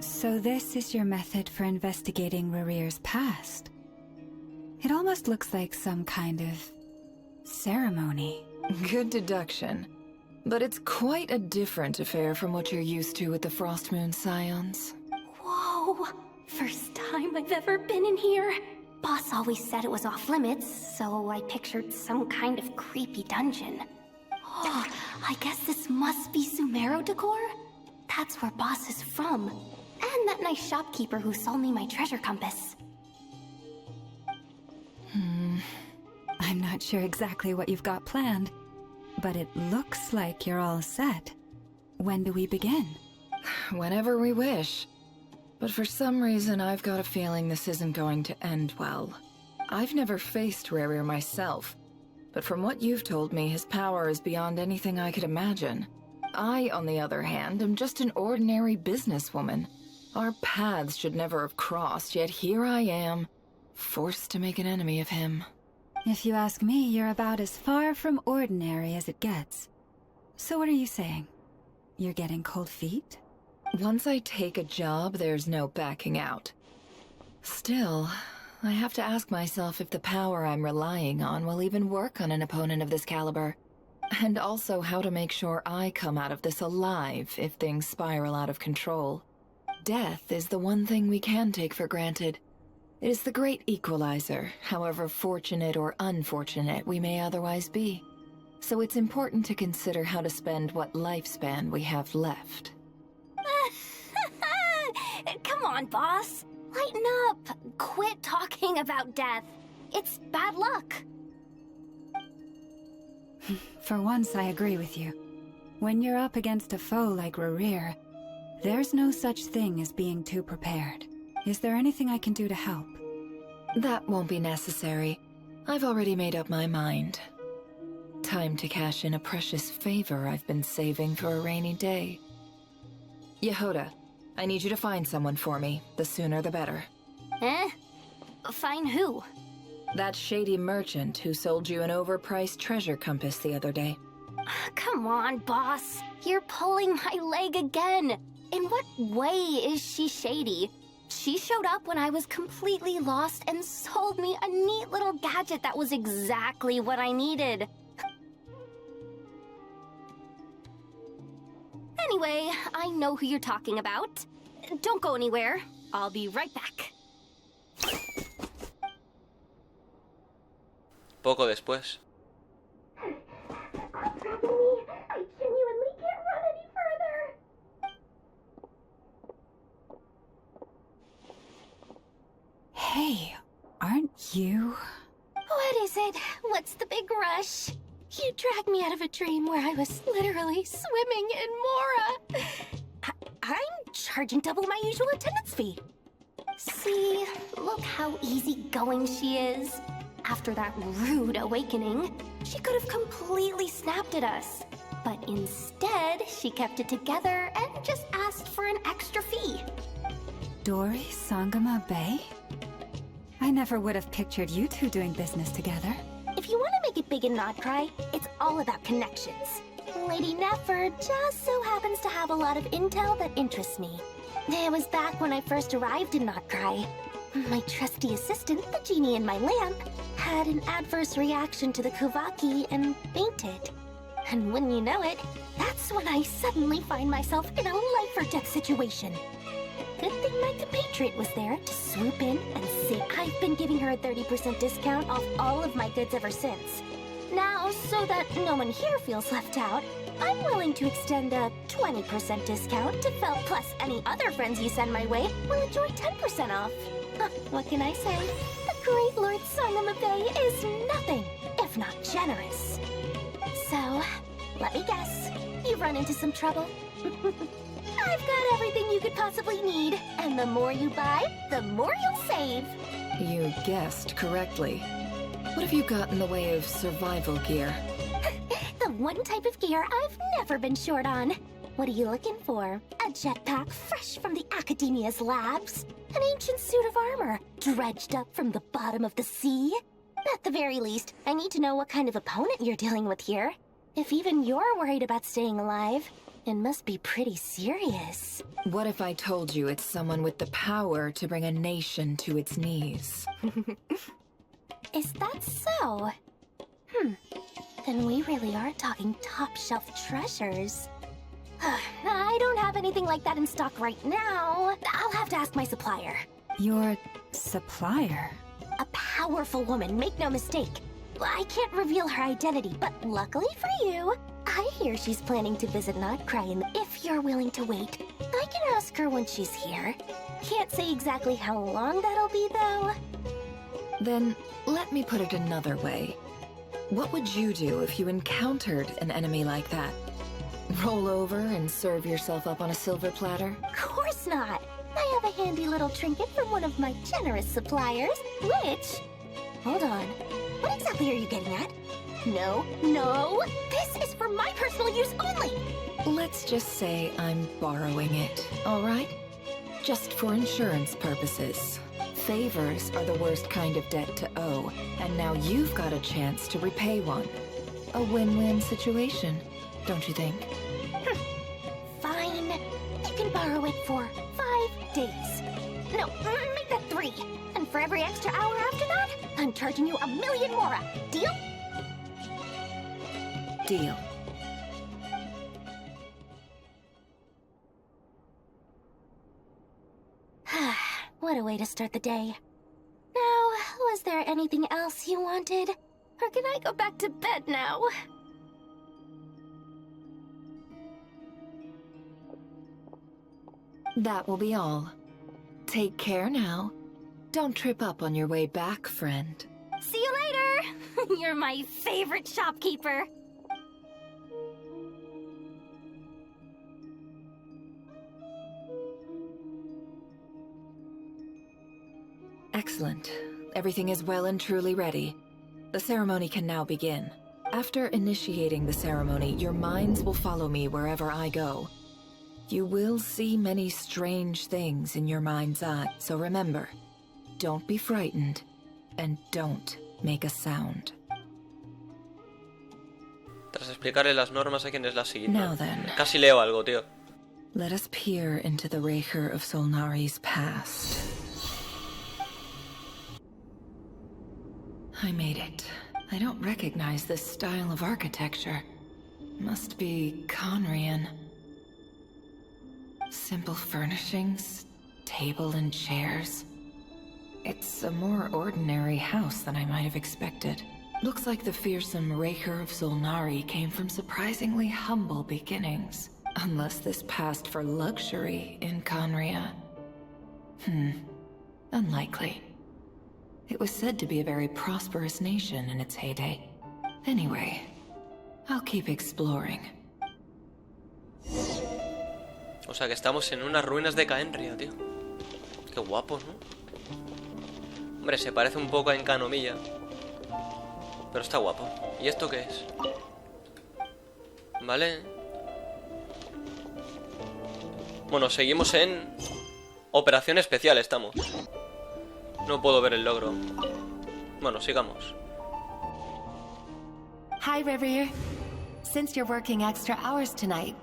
So this is your method for investigating Rarir's past. It almost looks like some kind of ceremony. Good deduction. But it's quite a different affair from what you're used to with the Frost Moon Scions. Whoa! First time I've ever been in here. Boss always said it was off limits, so I pictured some kind of creepy dungeon. Oh, I guess this must be Sumero decor? That's where Boss is from. And that nice shopkeeper who sold me my treasure compass. I'm not sure exactly what you've got planned, but it looks like you're all set. When do we begin? Whenever we wish. But for some reason, I've got a feeling this isn't going to end well. I've never faced Rarir myself, but from what you've told me, his power is beyond anything I could imagine. I, on the other hand, am just an ordinary businesswoman. Our paths should never have crossed, yet here I am, forced to make an enemy of him. If you ask me, you're about as far from ordinary as it gets. So what are you saying? You're getting cold feet? Once I take a job, there's no backing out. Still, I have to ask myself if the power I'm relying on will even work on an opponent of this caliber. And also how to make sure I come out of this alive if things spiral out of control. Death is the one thing we can take for granted. It is the great equalizer, however fortunate or unfortunate we may otherwise be. So it's important to consider how to spend what lifespan we have left. Come on, boss. Lighten up. Quit talking about death. It's bad luck. For once, I agree with you. When you're up against a foe like Rarir, there's no such thing as being too prepared. Is there anything I can do to help? That won't be necessary. I've already made up my mind. Time to cash in a precious favor I've been saving for a rainy day. Yehoda, I need you to find someone for me. The sooner the better. Eh? Find who? That shady merchant who sold you an overpriced treasure compass the other day. Come on, boss. You're pulling my leg again. In what way is she shady? She showed up when I was completely lost and sold me a neat little gadget that was exactly what I needed. Anyway, I know who you're talking about. Don't go anywhere. I'll be right back. Poco después. I genuinely can't run any further. Hey, aren't you? What is it? What's the big rush? You dragged me out of a dream where I was literally swimming in Mora. I'm charging double my usual attendance fee. See, look how easygoing she is. After that rude awakening, she could have completely snapped at us. But instead, she kept it together and just asked for an extra fee. Dori Sangama Bay? I never would have pictured you two doing business together. If you want to make it big in Nodcry, it's all about connections. Lady Nefer just so happens to have a lot of intel that interests me. It was back when I first arrived in Nodcry. My trusty assistant, the genie in my lamp, had an adverse reaction to the Kuvaki and fainted. And when you know it, that's when I suddenly find myself in a life-or-death situation. Good expatriate was there to swoop in and see. I've been giving her a 30% discount off all of my goods ever since. Now, so that no one here feels left out, I'm willing to extend a 20% discount to Felt, plus any other friends you send my way will enjoy 10% off. What can I say? The great Lord Sangamabe is nothing if not generous. So, let me guess, you've run into some trouble? I've got everything you could possibly need, and the more you buy, the more you'll save. You guessed correctly. What have you got in the way of survival gear? The one type of gear I've never been short on. What are you looking for? A jetpack fresh from the Academia's labs? An ancient suit of armor dredged up from the bottom of the sea? At the very least, I need to know what kind of opponent you're dealing with here. If even you're worried about staying alive, it must be pretty serious. What if I told you it's someone with the power to bring a nation to its knees? Is that so? Then we really are talking top-shelf treasures. I don't have anything like that in stock right now. I'll have to ask my supplier. Your supplier? A powerful woman, make no mistake. I can't reveal her identity, but luckily for you, I hear she's planning to visit Notcry. If you're willing to wait, I can ask her when she's here. Can't say exactly how long that'll be, though. Then, let me put it another way. What would you do if you encountered an enemy like that? Roll over and serve yourself up on a silver platter? Of course not! I have a handy little trinket from one of my generous suppliers, which... Hold on. What exactly are you getting at? No, no! This is for my personal use only! Let's just say I'm borrowing it, alright? Just for insurance purposes. Favors are the worst kind of debt to owe, and now you've got a chance to repay one. A win-win situation, don't you think? Fine. You can borrow it for 5 days. No, make that 3. And for every extra hour after that, I'm charging you 1,000,000 mora. Deal? Deal. What a way to start the day. Now, was there anything else you wanted? Or can I go back to bed now? That will be all. Take care now. Don't trip up on your way back, friend. See you later! You're my favorite shopkeeper. Excellent. Everything is well and truly ready. The ceremony can now begin. After initiating the ceremony, your minds will follow me wherever I go. You will see many strange things in your mind's eye, so remember, don't be frightened, and don't make a sound. Tras explicarle las normas a quienes las siguen. Now then. Casi leo algo, tío. Let us peer into the Raker of Solnari's past. I made it. I don't recognize this style of architecture. Must be Conrian. Simple furnishings, table and chairs. It's a more ordinary house than I might have expected. Looks like the fearsome Raker of Solnari came from surprisingly humble beginnings. Unless this passed for luxury in Conria. Unlikely. It was said to be a very prosperous nation in its heyday. Anyway, I'll keep exploring. O sea que estamos en unas ruinas de Caenria, tío. Qué guapo, ¿no? Hombre, se parece un poco a Encanomilla. Pero está guapo. ¿Y esto qué es? Vale. Bueno, seguimos en Operación Especial, estamos. No puedo ver el logro. Bueno, sigamos. Hi, Rivier. Since you're working extra hours tonight,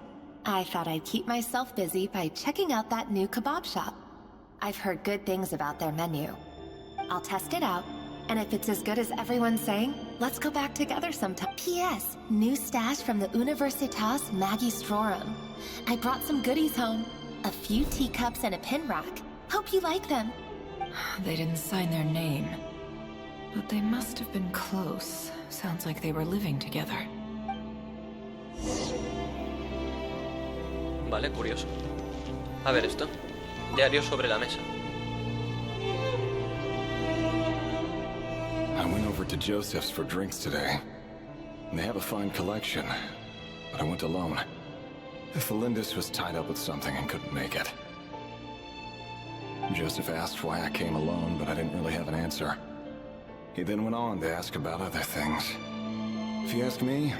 I thought I'd keep myself busy by checking out that new kebab shop. I've heard good things about their menu. I'll test it out, and if it's as good as everyone's saying, let's go back together sometime. P.S. New stash from the Universitas Magistrorum. I brought some goodies home. A few teacups and a pin rack. Hope you like them. They didn't sign their name, but they must have been close. Sounds like they were living together. Vale, curioso. A ver esto. Diario sobre la mesa. I went over to Joseph's for drinks today. They have a fine collection, but I went alone. Felindis was tied up with something and couldn't make it. Joseph asked why I came alone, but I didn't really have an answer. He then went on to ask about other things. If you ask me,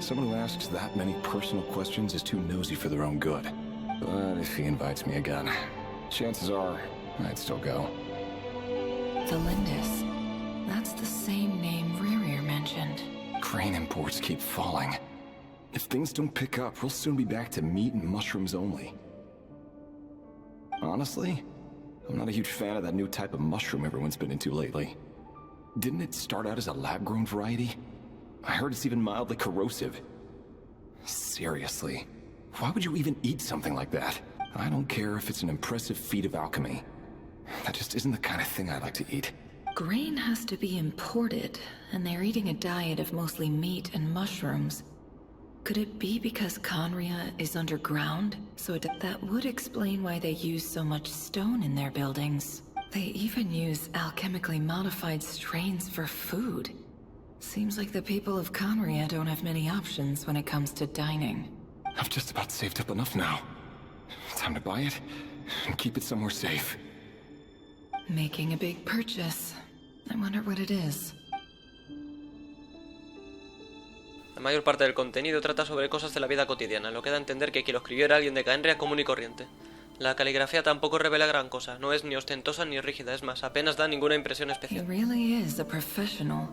someone who asks that many personal questions is too nosy for their own good. But if he invites me again, chances are I'd still go. Felindis. That's the same name Rerir mentioned. Crane imports keep falling. If things don't pick up, we'll soon be back to meat and mushrooms only. Honestly, I'm not a huge fan of that new type of mushroom everyone's been into lately. Didn't it start out as a lab-grown variety? I heard it's even mildly corrosive. Seriously, why would you even eat something like that? I don't care if it's an impressive feat of alchemy. That just isn't the kind of thing I like to eat. Grain has to be imported, and they're eating a diet of mostly meat and mushrooms. Could it be because Conria is underground? So that would explain why they use so much stone in their buildings. They even use alchemically modified strains for food. Seems like the people of Conria don't have many options when it comes to dining. I've just about saved up enough now. Time to buy it and keep it somewhere safe. Making a big purchase. I wonder what it is. La mayor parte del contenido trata sobre cosas de la vida cotidiana, lo que da a entender que quien lo escribió era alguien de Canria común y corriente. La caligrafía tampoco revela gran cosa, no es ni ostentosa ni rígida, es más, apenas da ninguna impresión He especial. really is a professional.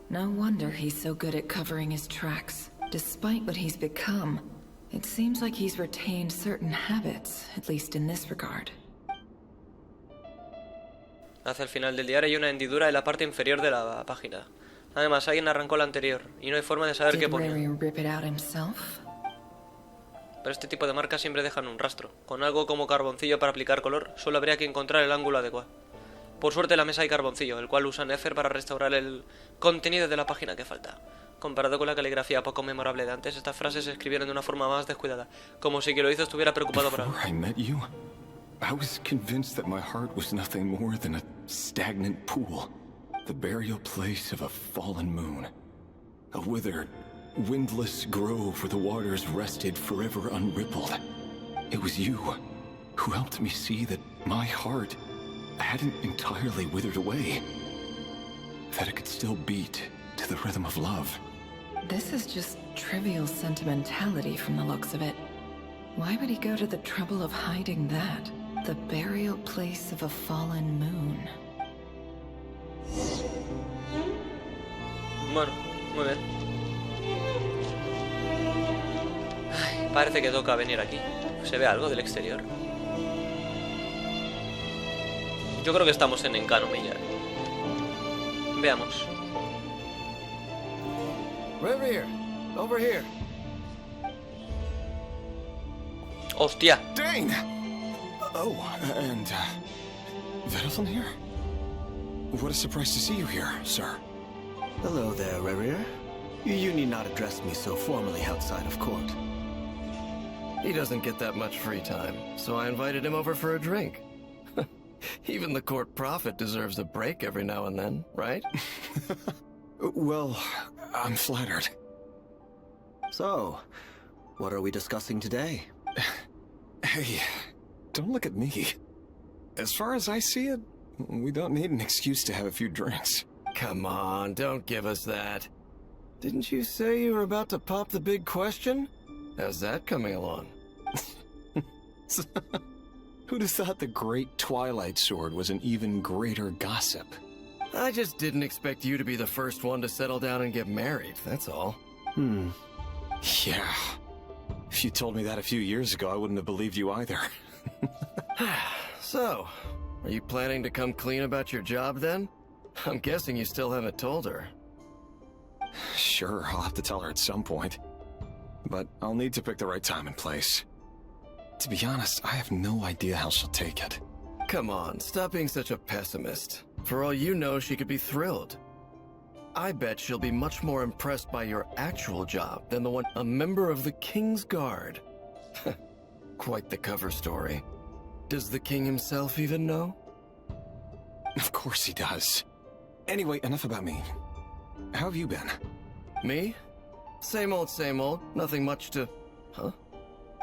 No wonder he's so good at covering his tracks. Despite what he's become, it seems like he's retained certain habits, at least in this regard. Hacia el final del diario hay una hendidura en la parte inferior de la página. Además, alguien arrancó la anterior, y no hay forma de saber qué ponía. Rip it out himself? Pero este tipo de marcas siempre dejan un rastro. Con algo como carboncillo para aplicar color, solo habría que encontrar el ángulo adecuado. Por suerte en la mesa hay carboncillo, el cual usa Nefer para restaurar el contenido de la página que falta. Comparado con la caligrafía poco memorable de antes, estas frases se escribieron de una forma más descuidada, como si quien lo hizo estuviera preocupado por algo. Before I met you, I was convinced that my heart was nothing more than a stagnant pool. The burial place of a fallen moon. A withered, windless grove where the waters rested forever unrippled. It was you who helped me see that my heart hadn't entirely withered away. That it could still beat to the rhythm of love. This is just trivial sentimentality from the looks of it. Why would he go to the trouble of hiding that? The burial place of a fallen moon. Bueno, muy bien. Ay, parece que toca venir aquí. ¿Se ve algo del exterior? Yo creo que estamos en Encanomilla. Veamos. Rerir, over here. ¡Hostia! Dane! Oh, and, Vettelson here? What a surprise to see you here, sir. Hello there, Rerir. You need not address me so formally outside of court. He doesn't get that much free time, so I invited him over for a drink. Even the court prophet deserves a break every now and then, right? Well, I'm flattered. So, what are we discussing today? Hey, don't look at me. As far as I see it, we don't need an excuse to have a few drinks. Come on, don't give us that. Didn't you say you were about to pop the big question? How's that coming along? Who'd have thought the great Twilight Sword was an even greater gossip? I just didn't expect you to be the first one to settle down and get married, that's all. Yeah. If you told me that a few years ago, I wouldn't have believed you either. So, are you planning to come clean about your job then? I'm guessing you still haven't told her. Sure, I'll have to tell her at some point. But I'll need to pick the right time and place. To be honest, I have no idea how she'll take it. Come on, stop being such a pessimist. For all you know, she could be thrilled. I bet she'll be much more impressed by your actual job than the one a member of the King's Guard. Quite the cover story. Does the king himself even know? Of course he does. Anyway, enough about me. How have you been? Me? Same old, same old. Nothing much to... Huh?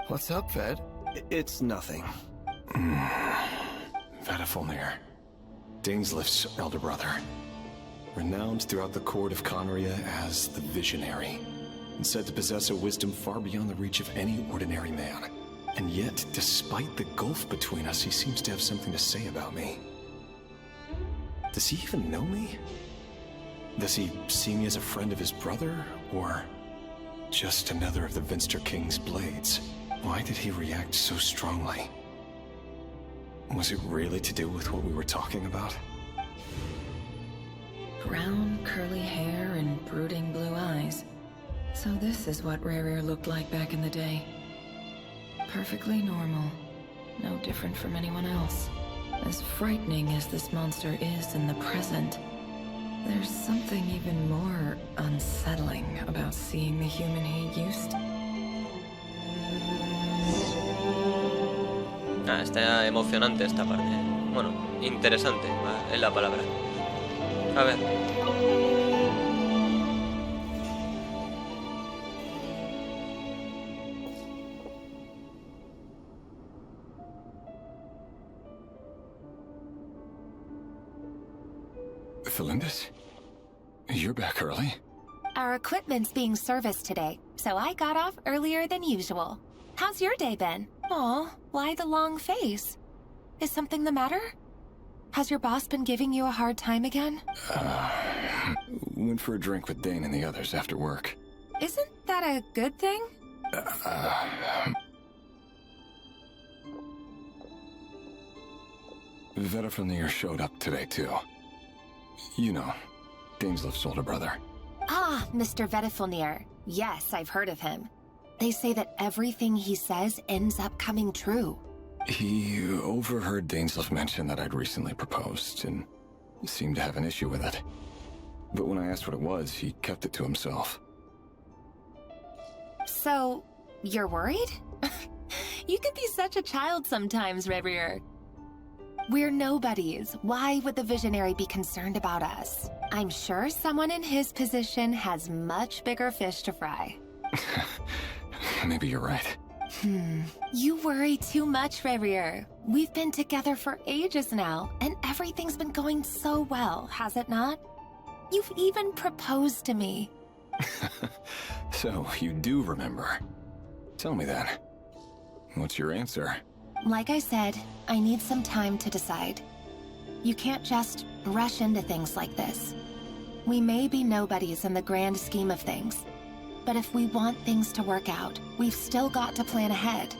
What's up, Ved? It's nothing. Vedifulnir, Dainsleif's elder brother. Renowned throughout the court of Conria as the Visionary, and said to possess a wisdom far beyond the reach of any ordinary man. And yet, despite the gulf between us, he seems to have something to say about me. Does he even know me? Does he see me as a friend of his brother, or just another of the Vinster King's blades? Why did he react so strongly? Was it really to do with what we were talking about? Brown, curly hair and brooding blue eyes. So this is what Rerir looked like back in the day. Perfectly normal. No different from anyone else. As frightening as this monster is in the present, there's something even more unsettling about seeing the human he used to. Está emocionante esta parte. Bueno, interesante es la palabra. A ver. Felindis? You're back early? Our equipment's being serviced today, so I got off earlier than usual. How's your day been? Aw, why the long face? Is something the matter? Has your boss been giving you a hard time again? Went for a drink with Dane and the others after work. Isn't that a good thing? Vedifulnir showed up today, too. You know, Dainsleif's older brother. Ah, Mr. Vedifulnir. Yes, I've heard of him. They say that everything he says ends up coming true. He overheard Dainsleif mention that I'd recently proposed, and seemed to have an issue with it. But when I asked what it was, he kept it to himself. So, you're worried? You can be such a child sometimes, Rerir. We're nobodies. Why would the Visionary be concerned about us? I'm sure someone in his position has much bigger fish to fry. Maybe you're right. You worry too much, Rerir. We've been together for ages now, and everything's been going so well, has it not? You've even proposed to me. So, you do remember. Tell me then. What's your answer? Like I said, I need some time to decide. You can't just rush into things like this. We may be nobodies in the grand scheme of things, but if we want things to work out, we've still got to plan ahead.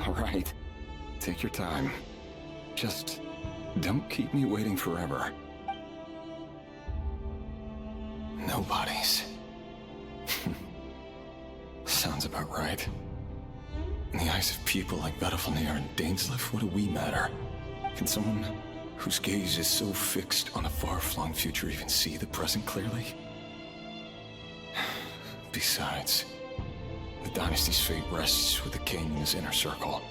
All right. Take your time. Just don't keep me waiting forever. Nobodies. Sounds about right. In the eyes of people like Vedifulnir and Dainsleif, what do we matter? Can someone whose gaze is so fixed on a far-flung future even see the present clearly? Besides, the dynasty's fate rests with the king and his inner circle.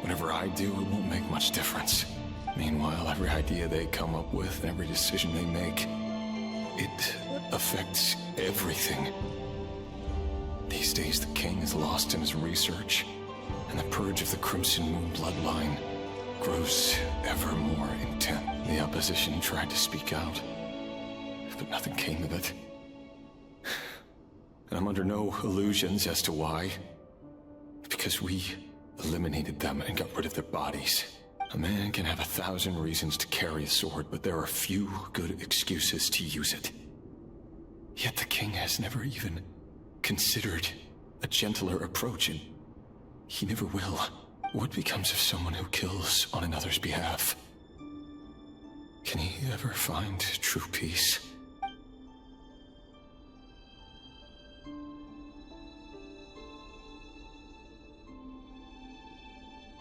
Whatever I do, it won't make much difference. Meanwhile, every idea they come up with and every decision they make, it affects everything. These days, the king is lost in his research, and the purge of the Crimson Moon bloodline grows ever more intent. The opposition tried to speak out, but nothing came of it. And I'm under no illusions as to why. Because we eliminated them and got rid of their bodies. A man can have 1,000 reasons to carry a sword, but there are few good excuses to use it. Yet the king has never even considered a gentler approach, and he never will. What becomes of someone who kills on another's behalf? Can he ever find true peace?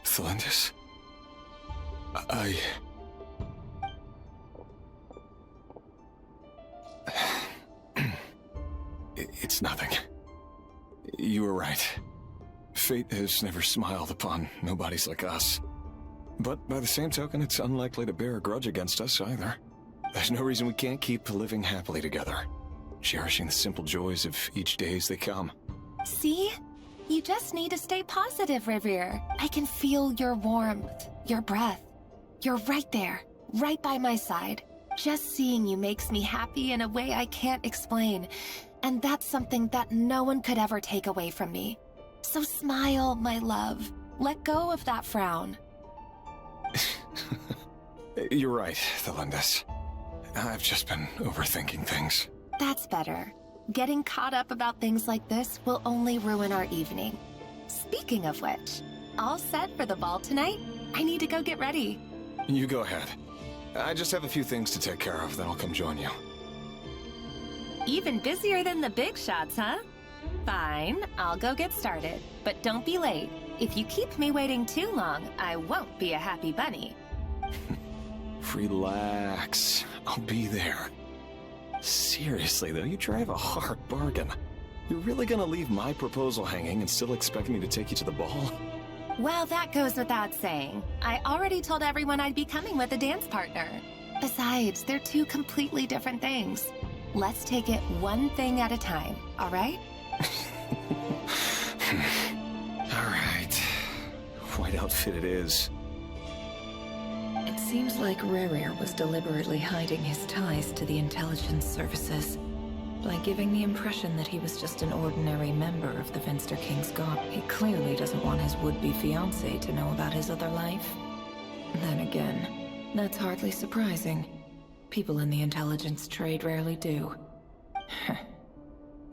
Felindis? It's nothing. You were right. Fate has never smiled upon nobodies like us. But by the same token, it's unlikely to bear a grudge against us either. There's no reason we can't keep living happily together, cherishing the simple joys of each day as they come. See? You just need to stay positive, Revere. I can feel your warmth, your breath. You're right there, right by my side. Just seeing you makes me happy in a way I can't explain. And that's something that no one could ever take away from me. So smile, my love. Let go of that frown. You're right, Thelindis. I've just been overthinking things. That's better. Getting caught up about things like this will only ruin our evening. Speaking of which, all set for the ball tonight? I need to go get ready. You go ahead. I just have a few things to take care of, then I'll come join you. Even busier than the big shots, huh? Fine, I'll go get started. But don't be late. If you keep me waiting too long, I won't be a happy bunny. Relax. I'll be there. Seriously, though, you drive a hard bargain. You're really gonna leave my proposal hanging and still expect me to take you to the ball? Well, that goes without saying. I already told everyone I'd be coming with a dance partner. Besides, they're two completely different things. Let's take it one thing at a time, all right? All right. White outfit it is. It seems like Rerir was deliberately hiding his ties to the intelligence services by giving the impression that he was just an ordinary member of the Finster King's Guard. He clearly doesn't want his would-be fiancée to know about his other life. Then again, that's hardly surprising. People in the intelligence trade rarely do.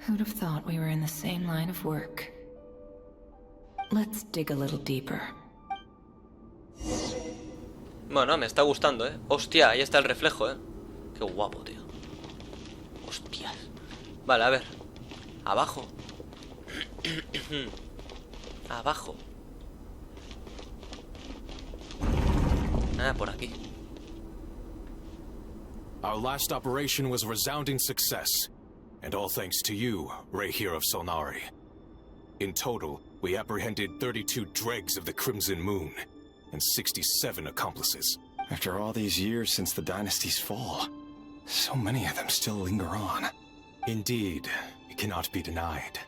Who'd have thought we were in the same line of work? Let's dig a little deeper. Bueno, me está gustando, ¿eh? Hostia, ahí está el reflejo, ¿eh? Qué guapo, tío. Hostias. Vale, a ver. Abajo. Abajo. Ah, por aquí. Our last operation was a resounding success, and all thanks to you, Rehir of Solnari. In total, we apprehended 32 dregs of the Crimson Moon, and 67 accomplices. After all these years since the dynasty's fall, so many of them still linger on. Indeed, it cannot be denied.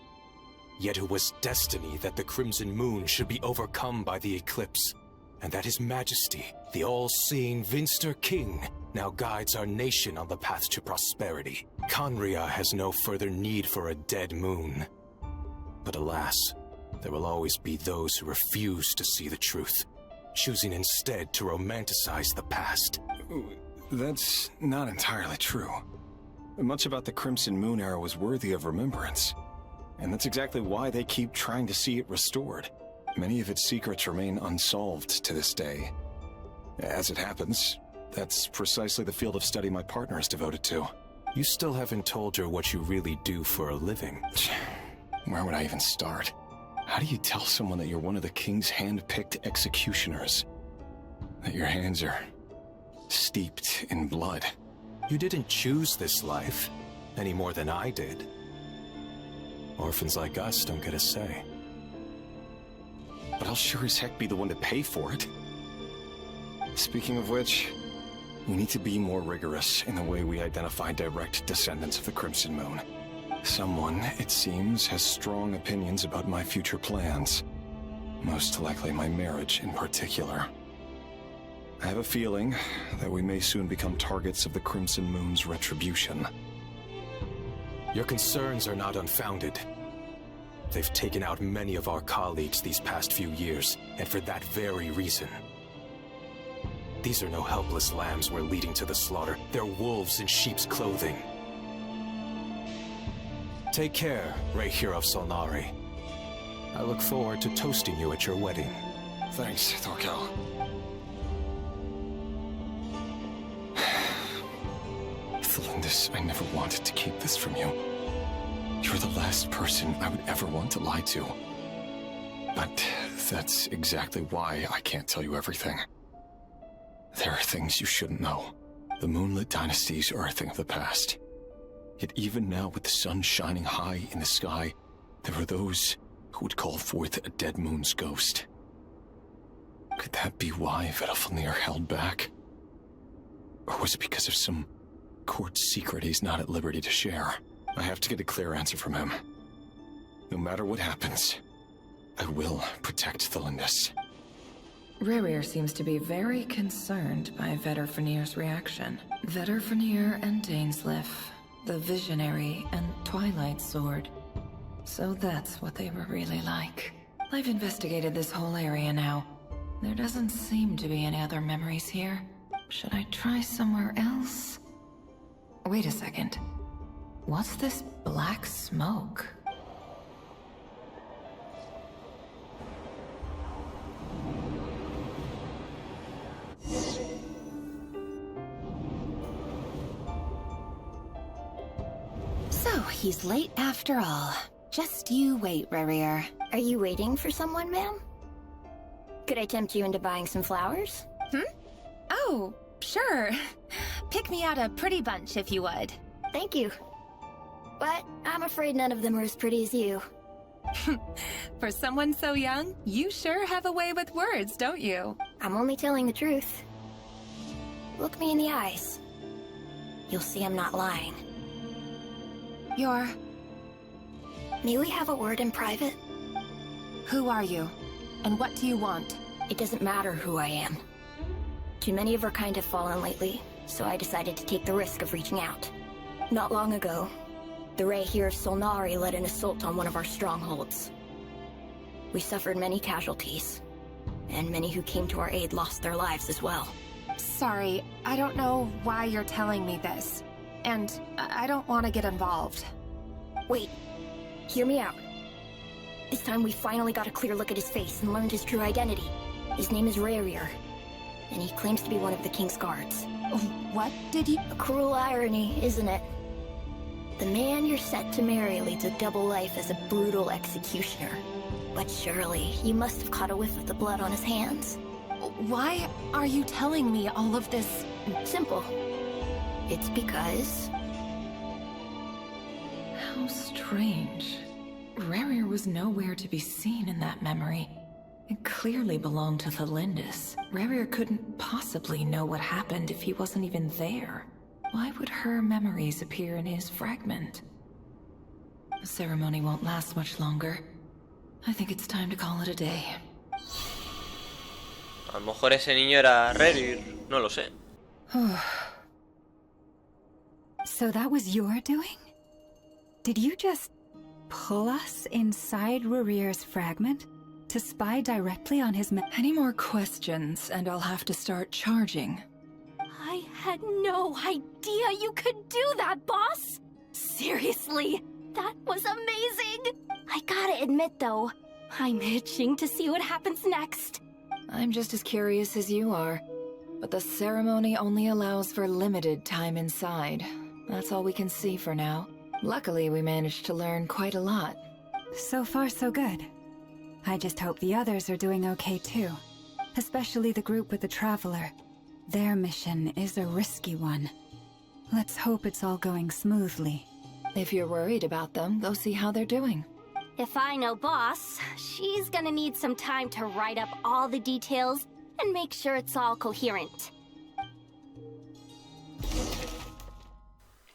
Yet it was destiny that the Crimson Moon should be overcome by the eclipse, and that His Majesty, the all-seeing Finster King, now guides our nation on the path to prosperity. Conria has no further need for a dead moon. But alas, there will always be those who refuse to see the truth, choosing instead to romanticize the past. That's not entirely true. Much about the Crimson Moon era was worthy of remembrance, and that's exactly why they keep trying to see it restored. Many of its secrets remain unsolved to this day. As it happens, that's precisely the field of study my partner is devoted to. You still haven't told her what you really do for a living. Where would I even start? How do you tell someone that you're one of the king's hand-picked executioners? That your hands are steeped in blood? You didn't choose this life, any more than I did. Orphans like us don't get a say. But I'll sure as heck be the one to pay for it. Speaking of which, we need to be more rigorous in the way we identify direct descendants of the Crimson Moon. Someone, it seems, has strong opinions about my future plans. Most likely my marriage in particular. I have a feeling that we may soon become targets of the Crimson Moon's retribution. Your concerns are not unfounded. They've taken out many of our colleagues these past few years, and for that very reason. These are no helpless lambs we're leading to the slaughter. They're wolves in sheep's clothing. Take care, Rehir of Solnari. I look forward to toasting you at your wedding. Thanks, Thorkel. Thelindis, I never wanted to keep this from you. You're the last person I would ever want to lie to. But that's exactly why I can't tell you everything. There are things you shouldn't know. The Moonlit Dynasty's are a thing of the past. Yet even now, with the sun shining high in the sky, there are those who would call forth a dead moon's ghost. Could that be why Vedalfnir held back? Or was it because of some court secret he's not at liberty to share? I have to get a clear answer from him. No matter what happens, I will protect the Lindis. Rerir seems to be very concerned by Vedalfnir's reaction. Vedalfnir and Dainsleif, the Visionary and Twilight Sword. So that's what they were really like. I've investigated this whole area now. There doesn't seem to be any other memories here. Should I try somewhere else? Wait a second. What's this black smoke? So, he's late after all. Just you wait, Rerir. Are you waiting for someone, ma'am? Could I tempt you into buying some flowers? Oh, sure. Pick me out a pretty bunch if you would. Thank you. But I'm afraid none of them are as pretty as you. For someone so young, you sure have a way with words, don't you? I'm only telling the truth. Look me in the eyes. You'll see I'm not lying. You're... May we have a word in private? Who are you? And what do you want? It doesn't matter who I am. Too many of our kind have fallen lately, so I decided to take the risk of reaching out. Not long ago, the Ray here of Solnari led an assault on one of our strongholds. We suffered many casualties, and many who came to our aid lost their lives as well. Sorry, I don't know why you're telling me this. And I don't want to get involved. Wait, hear me out. This time we finally got a clear look at his face and learned his true identity. His name is Rerir, and he claims to be one of the King's Guards. What did you... A cruel irony, isn't it? The man you're set to marry leads a double life as a brutal executioner. But surely, you must have caught a whiff of the blood on his hands. Why are you telling me all of this? Simple. It's because... How strange. Rerir was nowhere to be seen in that memory. It clearly belonged to the Lindis. Rerir couldn't possibly know what happened if he wasn't even there. Why would her memories appear in his fragment? The ceremony won't last much longer. I think it's time to call it a day. A lo mejor ese niño era Rerir, no lo sé. So that was your doing? Did you just pull us inside Rerir's fragment to spy directly on his Any more questions and I'll have to start charging. I had no idea you could do that, boss! Seriously, that was amazing! I gotta admit though, I'm itching to see what happens next. I'm just as curious as you are, but the ceremony only allows for limited time inside. That's all we can see for now. Luckily, we managed to learn quite a lot. So far, so good. I just hope the others are doing okay too. Especially the group with the Traveler. Their mission is a risky one. Let's hope it's all going smoothly. If you're worried about them, go see how they're doing. If I know boss, she's gonna need some time to write up all the details and make sure it's all coherent.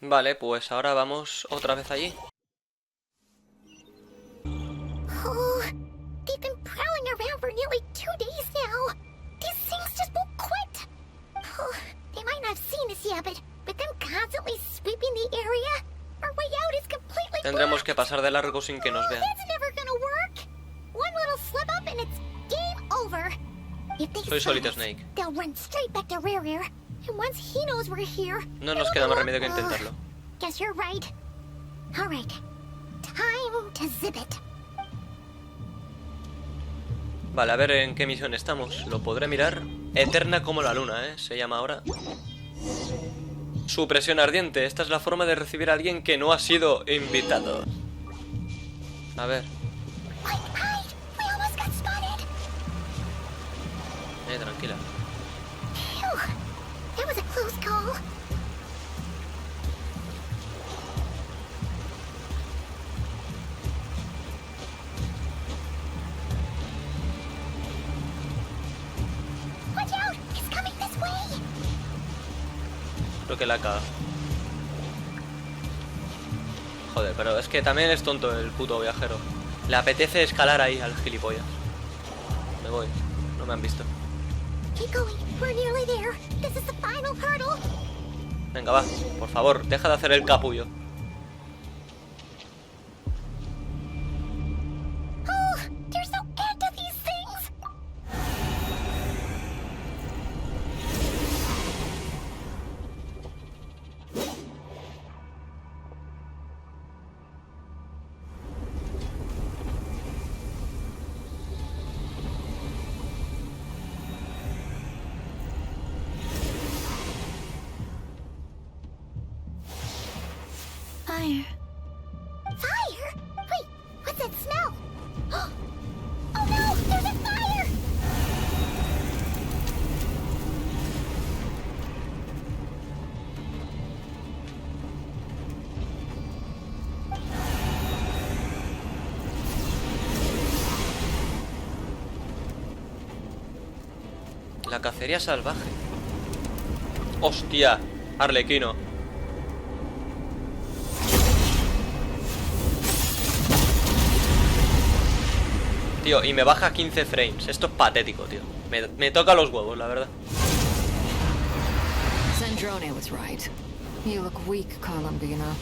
Vale, pues ahora vamos otra vez allí. Oh, they've been prowling around for nearly 2 days now. These things just won't quit. Oh, they might not have seen us yet, but them constantly sweeping the area, our way out is completely Tendremos que pasar de largo sin que nos vean. That's never gonna work. One little slip up and it's game over. If they Soy spot Solito us, Snake. they'll run straight back to Rerir. And once he knows we're here, No nos queda más remedio que intentarlo. Guess you're right. All right, time to zip it. Vale, a ver en qué misión estamos. Lo podré mirar. Eterna como la luna, se llama ahora. Supresión ardiente. Esta es la forma de recibir a alguien que no ha sido invitado. A ver. We almost got spotted. Tranquila. Phew. Whew! That was a close call. Watch out! He's coming this way! Creo que la caga. Joder, pero es que también es tonto el puto viajero. Le apetece escalar ahí al gilipollas. Me voy. No me han visto. Keep going. We're nearly there. This is the final hurdle. Venga, va. Por favor, deja de hacer el capullo. Oh, they're so into these things. Fire. Fire? Wait, what's that smell? Oh no, there's a fire! La cacería salvaje. Hostia, Arlequino. Tío, y me baja 15 frames. Esto es patético, tío. Me toca los huevos, la verdad. Sandrone was right. You look weak, Columbina.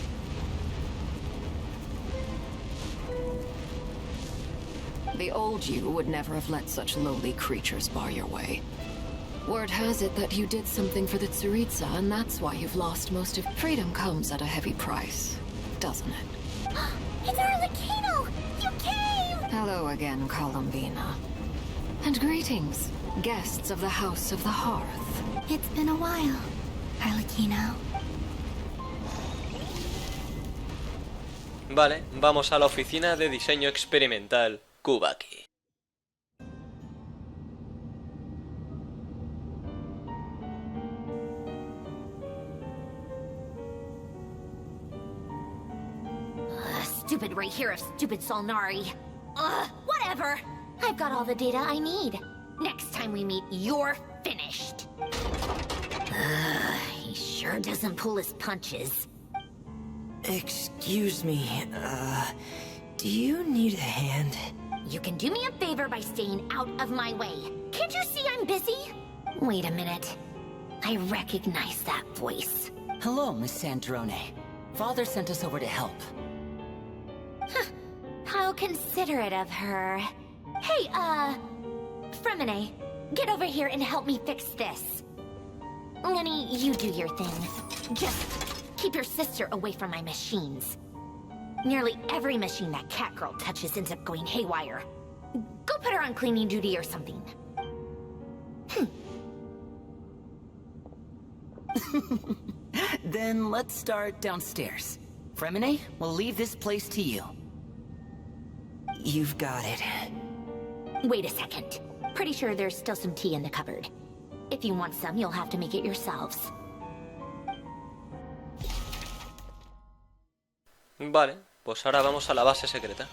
The old you would never have let such lowly creatures bar your way. Word has it that you did something for the Tsaritsa, and that's why you've lost most of... Freedom comes at a heavy price, doesn't it? It's Arlecchino! You came! Hello again, Columbina. And greetings, guests of the House of the Hearth. It's been a while, Arlecchino. Vale, vamos a la oficina de diseño experimental Kubaki. Stupid right here of stupid Solnari. Whatever. I've got all the data I need. Next time we meet, you're finished. He sure doesn't pull his punches. Excuse me, do you need a hand? You can do me a favor by staying out of my way. Can't you see I'm busy? Wait a minute. I recognize that voice. Hello, Miss Sandrone. Father sent us over to help. How considerate of her. Hey, Fremine, get over here and help me fix this. Lenny, you do your thing. Just keep your sister away from my machines. Nearly every machine that Catgirl touches ends up going haywire. Go put her on cleaning duty or something. Then let's start downstairs. Fremine, we'll leave this place to you. You've got it. Wait a second. Pretty sure there's still some tea in the cupboard. If you want some, you'll have to make it yourselves. Vale, pues ahora vamos a la base secreta.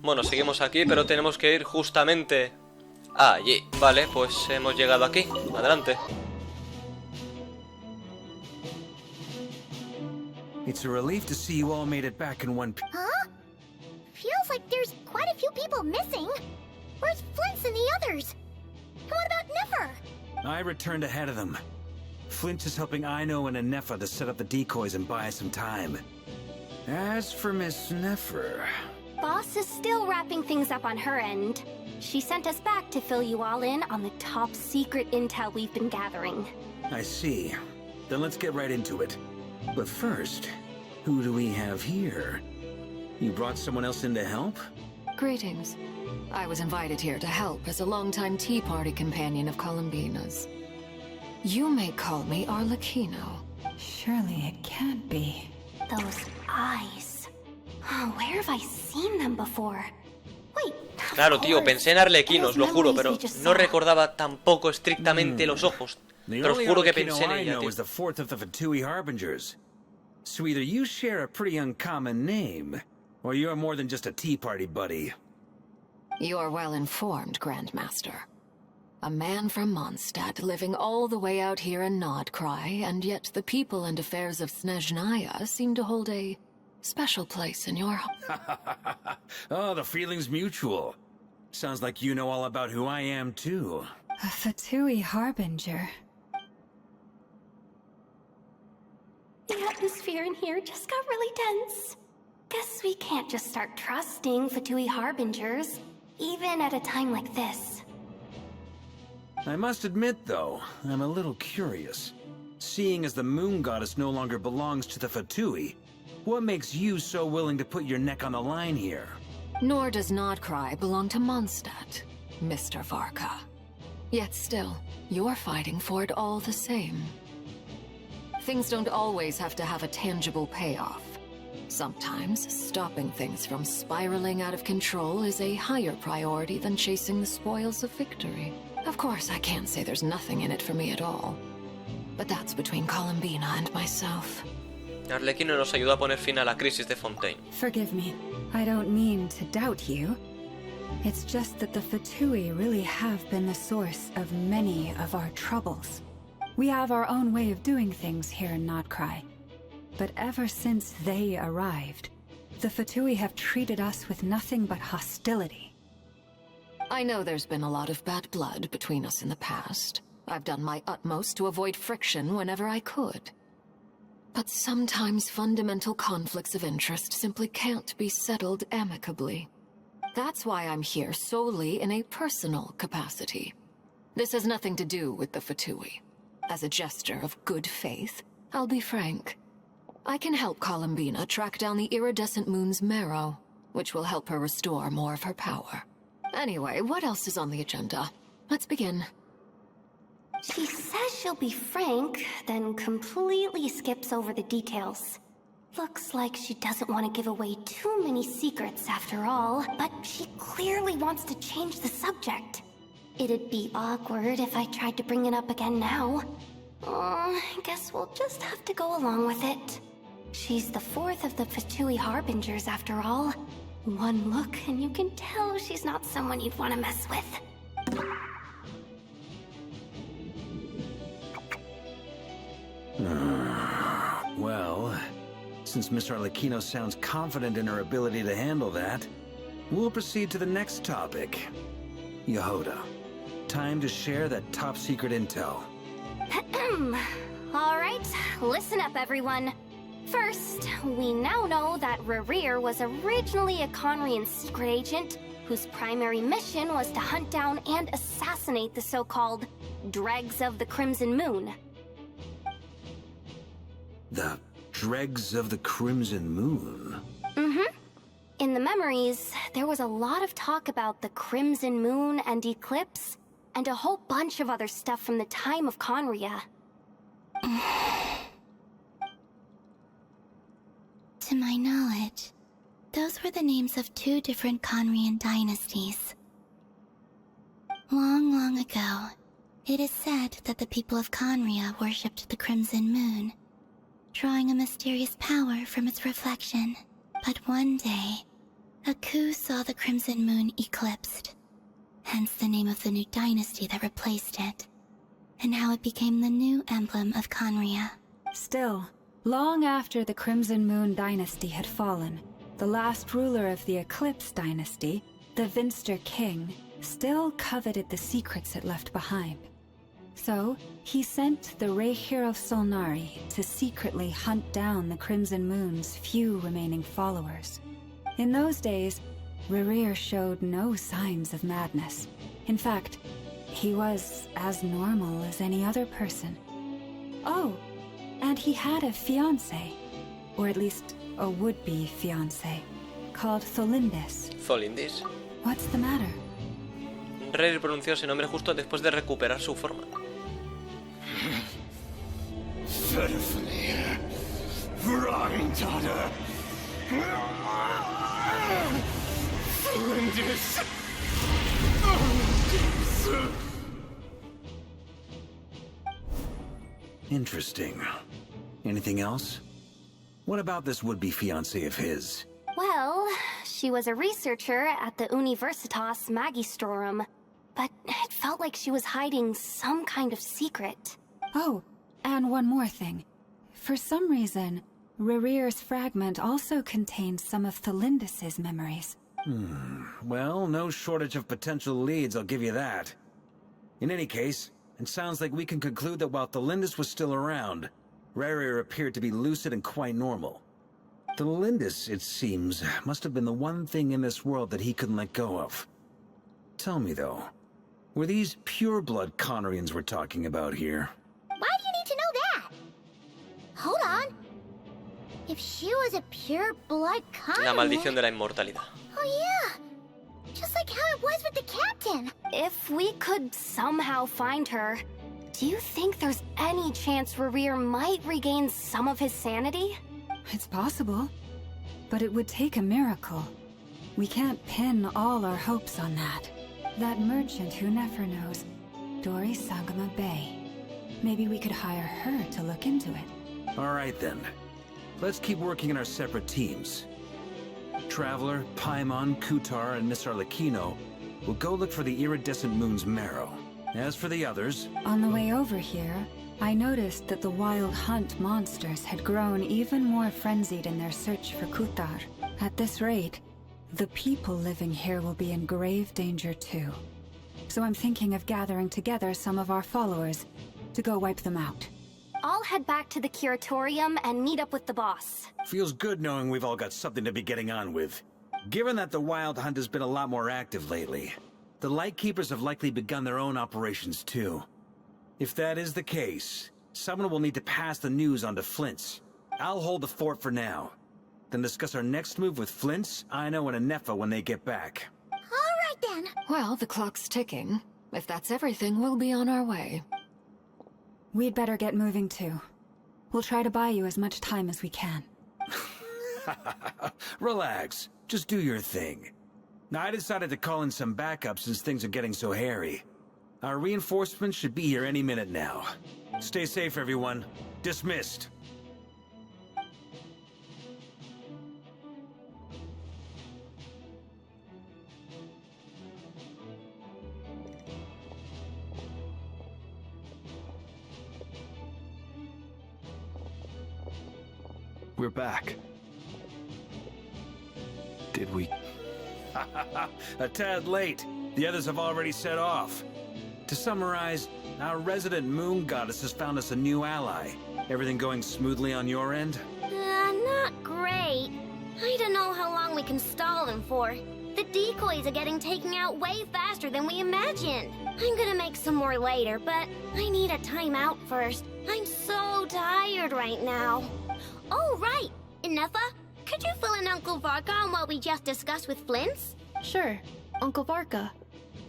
Bueno, seguimos aquí, pero tenemos que ir justamente allí. Vale, pues hemos llegado aquí. Adelante. It's a relief to see you all made it back in one piece. Huh? Feels like there's quite a few people missing. Where's Flint's and the others? And what about Nefer? I returned ahead of them. Flint is helping Ino and Anefa to set up the decoys and buy us some time. As for Miss Nefer... Boss is still wrapping things up on her end. She sent us back to fill you all in on the top secret intel we've been gathering. I see. Then let's get right into it. But first, who do we have here? You brought someone else in to help? Greetings. I was invited here to help as a longtime Tea Party companion of Columbina's. You may call me Arlecchino. Surely it can't be. Those eyes. Oh, where have I seen them before? Claro, tío, pensé en arlequinos, lo juro, pero no recordaba tampoco estrictamente los ojos. Pero os juro que pensé en ella, tío. is the fourth of the Fatui Harbingers. So either you share a pretty uncommon name, or you're more than just a tea party buddy. You're well informed, Grandmaster. A man from Mondstadt living all the way out here in Nodcry, and yet the people and affairs of Snezhnaya seem to hold a special place in your home. Oh, the feeling's mutual. Sounds like you know all about who I am, too. A Fatui Harbinger. The atmosphere in here just got really tense. Guess we can't just start trusting Fatui Harbingers, even at a time like this. I must admit, though, I'm a little curious. Seeing as the moon goddess no longer belongs to the Fatui, what makes you so willing to put your neck on the line here? Nor does Nodcry belong to Mondstadt, Mr. Varka. Yet still, you're fighting for it all the same. Things don't always have to have a tangible payoff. Sometimes, stopping things from spiraling out of control is a higher priority than chasing the spoils of victory. Of course, I can't say there's nothing in it for me at all. But that's between Columbina and myself. Arlequino nos ayudó a poner fin a la crisis de Fontaine. Forgive me. I don't mean to doubt you. It's just that the Fatui really have been the source of many of our troubles. We have our own way of doing things here in Nodcry. But ever since they arrived, the Fatui have treated us with nothing but hostility. I know there's been a lot of bad blood between us in the past. I've done my utmost to avoid friction whenever I could. But sometimes fundamental conflicts of interest simply can't be settled amicably. That's why I'm here solely in a personal capacity. This has nothing to do with the Fatui. As a gesture of good faith, I'll be frank. I can help Columbina track down the iridescent moon's marrow, which will help her restore more of her power. Anyway, what else is on the agenda? Let's begin. She says she'll be frank, then completely skips over the details. Looks like she doesn't want to give away too many secrets after all, but she clearly wants to change the subject. It'd be awkward if I tried to bring it up again now. I guess we'll just have to go along with it. She's the fourth of the Fatui Harbingers after all. One look and you can tell she's not someone you'd want to mess with. Well, since Miss Arlecchino sounds confident in her ability to handle that, we'll proceed to the next topic. Yehoda, time to share that top-secret intel. Alright, listen up everyone. First, we now know that Rerir was originally a Conrian secret agent whose primary mission was to hunt down and assassinate the so-called Dregs of the Crimson Moon. The Dregs of the Crimson Moon? Mm-hmm. In the memories, there was a lot of talk about the Crimson Moon and Eclipse, and a whole bunch of other stuff from the time of Conria. To my knowledge, those were the names of two different Conrian dynasties. Long, long ago, it is said that the people of Conria worshipped the Crimson Moon, drawing a mysterious power from its reflection. But one day, a coup saw the Crimson Moon eclipsed, hence the name of the new dynasty that replaced it, and how it became the new emblem of Conria. Still, long after the Crimson Moon dynasty had fallen, the last ruler of the Eclipse dynasty, the Vinster King, still coveted the secrets it left behind. So, he sent the Rehir of Solnari to secretly hunt down the Crimson Moon's few remaining followers. In those days, Rerir showed no signs of madness. In fact, he was as normal as any other person. Oh, and he had a fiancé, or at least a would-be fiancé, called Tholindis. Tholindis. What's the matter? Rerir pronunció ese nombre justo después de recuperar su forma. Interesting. Anything else? What about this would-be fiancé of his? Well, she was a researcher at the Universitas Magistrorum, but it felt like she was hiding some kind of secret. Oh, and one more thing. For some reason, Rerear's fragment also contains some of Thelindis' memories. Well, no shortage of potential leads, I'll give you that. In any case, it sounds like we can conclude that while Thelindis was still around, Rerear appeared to be lucid and quite normal. Thelindis, it seems, must have been the one thing in this world that he couldn't let go of. Tell me, though, were these pure-blood Conorians we're talking about here? Why do you need to know that? Hold on. If she was a pure-blood Conorian... La maldición de la inmortalidad. Oh yeah! Just like how it was with the captain! If we could somehow find her, do you think there's any chance Rerear might regain some of his sanity? It's possible, but it would take a miracle. We can't pin all our hopes on that. That merchant who never knows, Dori Sagama Bay. Maybe we could hire her to look into it. All right, then. Let's keep working in our separate teams. Traveler, Paimon, Kutar, and Miss Arlecchino will go look for the iridescent moon's marrow. As for the others... On the way over here, I noticed that the Wild Hunt monsters had grown even more frenzied in their search for Kutar. At this rate, the people living here will be in grave danger too. So I'm thinking of gathering together some of our followers to go wipe them out. I'll head back to the Curatorium and meet up with the boss. Feels good knowing we've all got something to be getting on with. Given that the Wild Hunt has been a lot more active lately, the Lightkeepers have likely begun their own operations too. If that is the case, someone will need to pass the news on to Flint's. I'll hold the fort for now, then discuss our next move with Flint's, Aino, and Anefa when they get back. All right then. Well, the clock's ticking. If that's everything, we'll be on our way. We'd better get moving too. We'll try to buy you as much time as we can. Relax. Just do your thing. Now, I decided to call in some backup since things are getting so hairy. Our reinforcements should be here any minute now. Stay safe, everyone. Dismissed. We're back. Did we... A tad late. The others have already set off. To summarize, our resident moon goddess has found us a new ally. Everything going smoothly on your end? Not great. I don't know how long we can stall them for. The decoys are getting taken out way faster than we imagined. I'm gonna make some more later, but I need a timeout first. I'm so tired right now. Oh, right! Anefa, could you fill in Uncle Varka on what we just discussed with Flint's? Sure. Uncle Varka,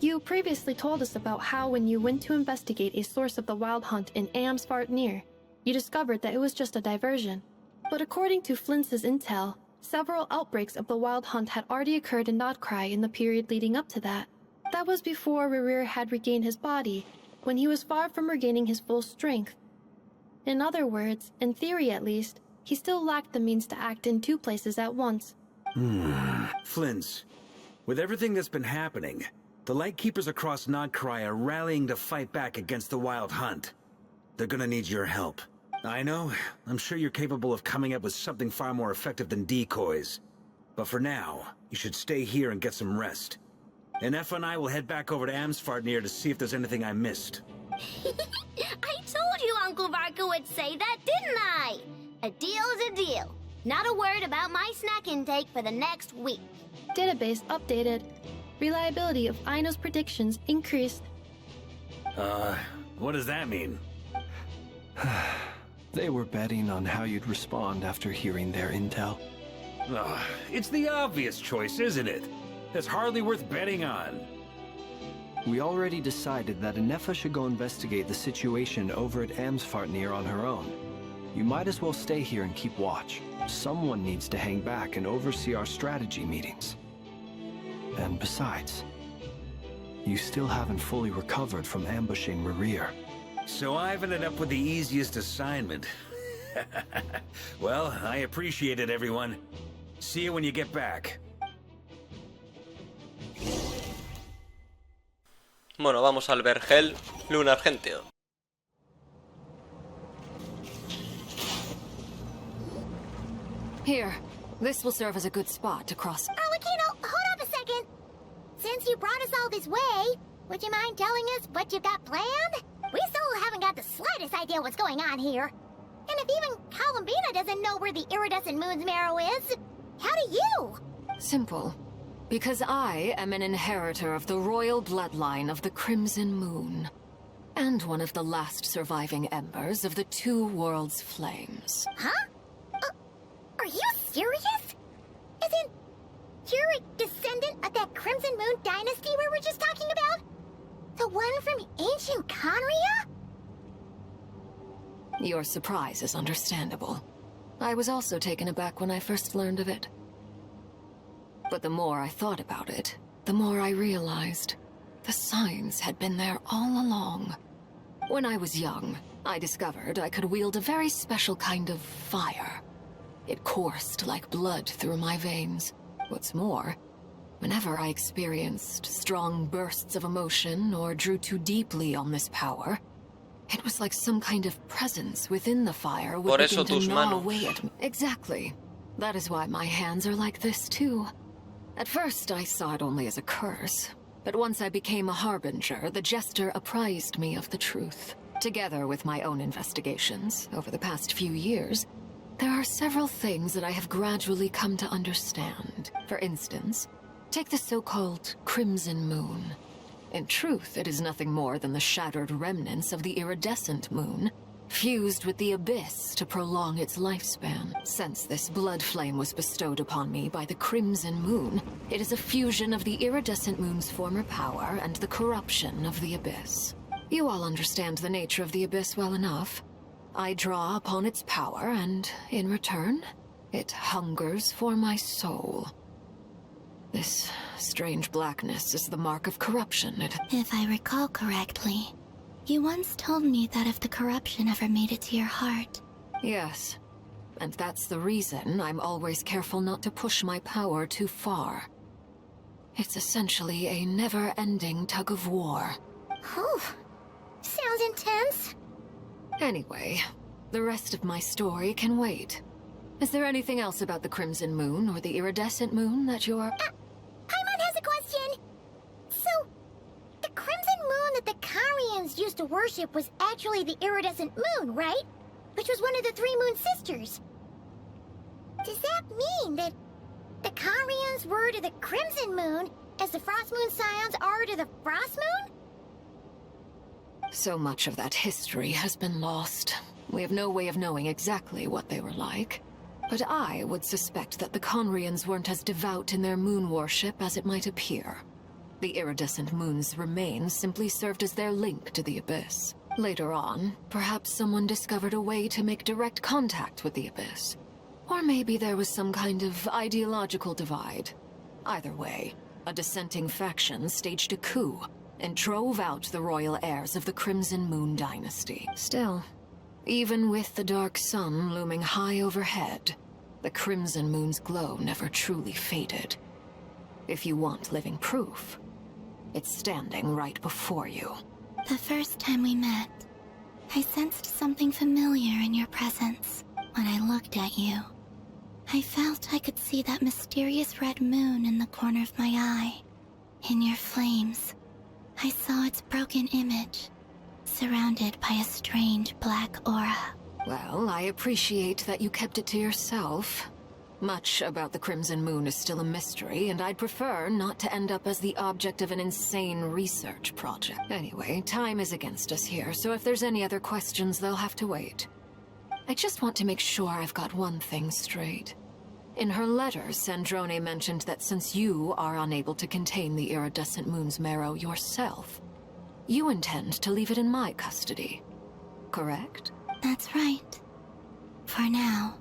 you previously told us about how when you went to investigate a source of the Wild Hunt in Amsvartnir, you discovered that it was just a diversion. But according to Flint's intel, several outbreaks of the Wild Hunt had already occurred in Nodcry in the period leading up to that. That was before Rerear had regained his body, when he was far from regaining his full strength. In other words, in theory at least, he still lacked the means to act in two places at once. Flint's, with everything that's been happening, the Lightkeepers across Nodcry are rallying to fight back against the Wild Hunt. They're gonna need your help. I know, I'm sure you're capable of coming up with something far more effective than decoys. But for now, you should stay here and get some rest. Anefa and I will head back over to Amsvartnir to see if there's anything I missed. I told you Uncle Varka would say that, didn't I? A deal's a deal. Not a word about my snack intake for the next week. Database updated. Reliability of Aino's predictions increased. What does that mean? They were betting on how you'd respond after hearing their intel. It's the obvious choice, isn't it? It's hardly worth betting on. We already decided that Anefa should go investigate the situation over at Amsvartnir on her own. You might as well stay here and keep watch. Someone needs to hang back and oversee our strategy meetings. And besides, you still haven't fully recovered from ambushing Rerir. So I've ended up with the easiest assignment. Well, I appreciate it, everyone. See you when you get back. Bueno, vamos al vergel lunar argenteo. Here, this will serve as a good spot to cross. Arlecchino, hold up a second. Since you brought us all this way, would you mind telling us what you've got planned? We still haven't got the slightest idea what's going on here. And if even Columbina doesn't know where the iridescent moon's marrow is, how do you? Simple. Because I am an inheritor of the royal bloodline of the Crimson Moon. And one of the last surviving embers of the Two Worlds' flames. Huh? Are you serious? Isn't you're a descendant of that Crimson Moon dynasty we were just talking about? The one from ancient Conria? Your surprise is understandable. I was also taken aback when I first learned of it. But the more I thought about it, the more I realized the signs had been there all along. When I was young, I discovered I could wield a very special kind of fire. It coursed like blood through my veins. What's more, whenever I experienced strong bursts of emotion or drew too deeply on this power, it was like some kind of presence within the fire would begin to gnaw away at me. Exactly. That is why my hands are like this too. At first, I saw it only as a curse, but once I became a harbinger, the jester apprised me of the truth. Together with my own investigations over the past few years, there are several things that I have gradually come to understand. For instance, take the so-called Crimson Moon. In truth, it is nothing more than the shattered remnants of the iridescent moon, fused with the abyss to prolong its lifespan. Since this blood flame was bestowed upon me by the Crimson Moon, it is a fusion of the iridescent moon's former power and the corruption of the abyss. You all understand the nature of the abyss well enough. I draw upon its power, and in return, it hungers for my soul. This strange blackness is the mark of corruption. If I recall correctly, you once told me that if the corruption ever made it to your heart... Yes, and that's the reason I'm always careful not to push my power too far. It's essentially a never-ending tug-of-war. Whew. Sounds intense. Anyway, the rest of my story can wait. Is there anything else about the Crimson Moon or the iridescent moon that you're... Paimon has a question. So, the Crimson Moon that the Carians used to worship was actually the iridescent moon, right? Which was one of the three moon sisters. Does that mean that the Carians were to the Crimson Moon as the Frost Moon Scions are to the Frost Moon? So much of that history has been lost. We have no way of knowing exactly what they were like. But I would suspect that the Conrians weren't as devout in their moon worship as it might appear. The iridescent moon's remains simply served as their link to the abyss. Later on, perhaps someone discovered a way to make direct contact with the abyss. Or maybe there was some kind of ideological divide. Either way, a dissenting faction staged a coup and drove out the royal heirs of the Crimson Moon dynasty. Still, even with the dark sun looming high overhead, the Crimson Moon's glow never truly faded. If you want living proof, it's standing right before you. The first time we met, I sensed something familiar in your presence. When I looked at you, I felt I could see that mysterious red moon in the corner of my eye. In your flames, I saw its broken image, surrounded by a strange black aura. Well, I appreciate that you kept it to yourself. Much about the Crimson Moon is still a mystery, and I'd prefer not to end up as the object of an insane research project. Anyway, time is against us here, so if there's any other questions, they'll have to wait. I just want to make sure I've got one thing straight. In her letter, Sandrone mentioned that since you are unable to contain the iridescent moon's marrow yourself, you intend to leave it in my custody, correct? That's right. For now,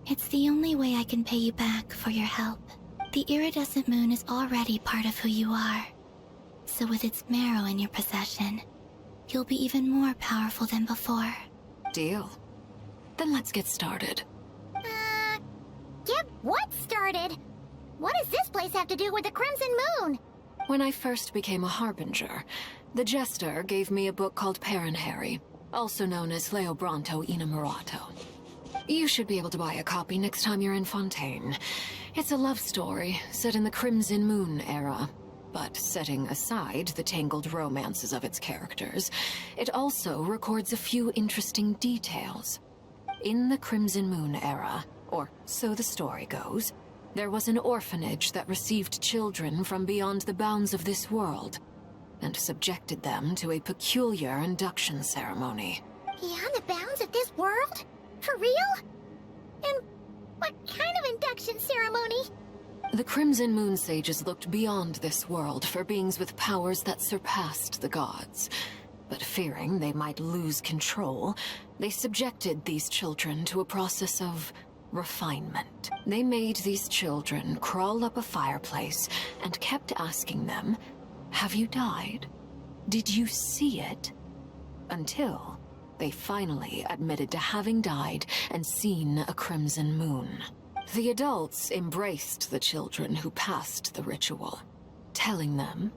it's the only way I can pay you back for your help. The iridescent moon is already part of who you are. So with its marrow in your possession, you'll be even more powerful than before. Deal. Then let's get started. Get what started? What does this place have to do with the Crimson Moon? When I first became a Harbinger, the Jester gave me a book called Parenheri, also known as Leobranto Innamorato. You should be able to buy a copy next time you're in Fontaine. It's a love story set in the Crimson Moon era, but setting aside the tangled romances of its characters, it also records a few interesting details. In the Crimson Moon era, or so the story goes, there was an orphanage that received children from beyond the bounds of this world, and subjected them to a peculiar induction ceremony. Beyond the bounds of this world? For real? And what kind of induction ceremony? The Crimson Moon sages looked beyond this world for beings with powers that surpassed the gods. But fearing they might lose control, they subjected these children to a process of refinement. They made these children crawl up a fireplace and kept asking them, "Have you died? Did you see it?" Until they finally admitted to having died and seen a crimson moon. The adults embraced the children who passed the ritual, telling them,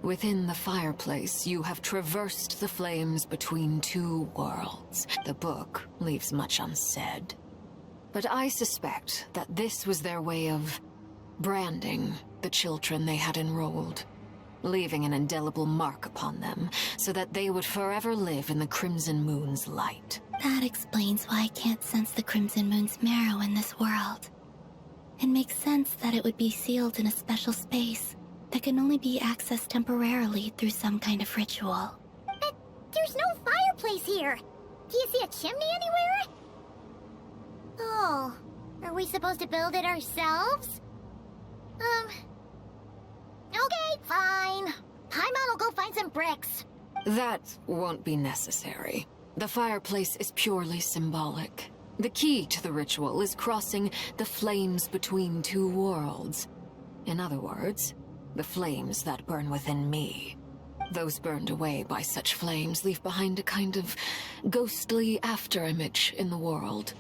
"Within the fireplace, you have traversed the flames between two worlds." The book leaves much unsaid. But I suspect that this was their way of branding the children they had enrolled, leaving an indelible mark upon them so that they would forever live in the Crimson Moon's light. That explains why I can't sense the Crimson Moon's marrow in this world. It makes sense that it would be sealed in a special space that can only be accessed temporarily through some kind of ritual. But there's no fireplace here. Do you see a chimney anywhere? Oh, are we supposed to build it ourselves? Okay, fine. Paimon will go find some bricks. That won't be necessary. The fireplace is purely symbolic. The key to the ritual is crossing the flames between two worlds. In other words, the flames that burn within me. Those burned away by such flames leave behind a kind of ghostly afterimage in the world.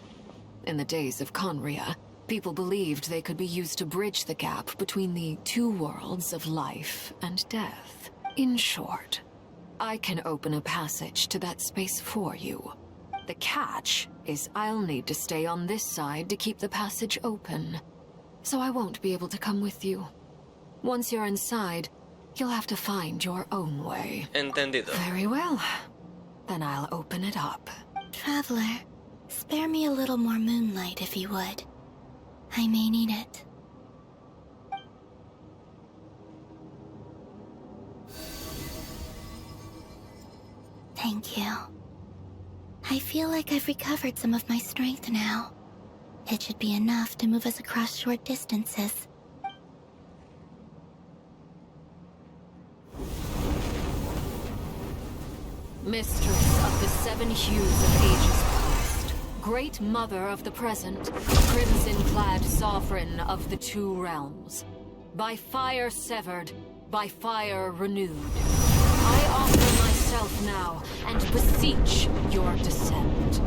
In the days of Conria, people believed they could be used to bridge the gap between the two worlds of life and death. In short, I can open a passage to that space for you. The catch is I'll need to stay on this side to keep the passage open, so I won't be able to come with you. Once you're inside, you'll have to find your own way. Entendido. Very well. Then I'll open it up. Traveler, spare me a little more moonlight if you would. I may need it. Thank you. I feel like I've recovered some of my strength now. It should be enough to move us across short distances. Mistress of the seven hues of ages past, great mother of the present, crimson-clad sovereign of the two realms, by fire severed, by fire renewed, I offer myself now and beseech your descent.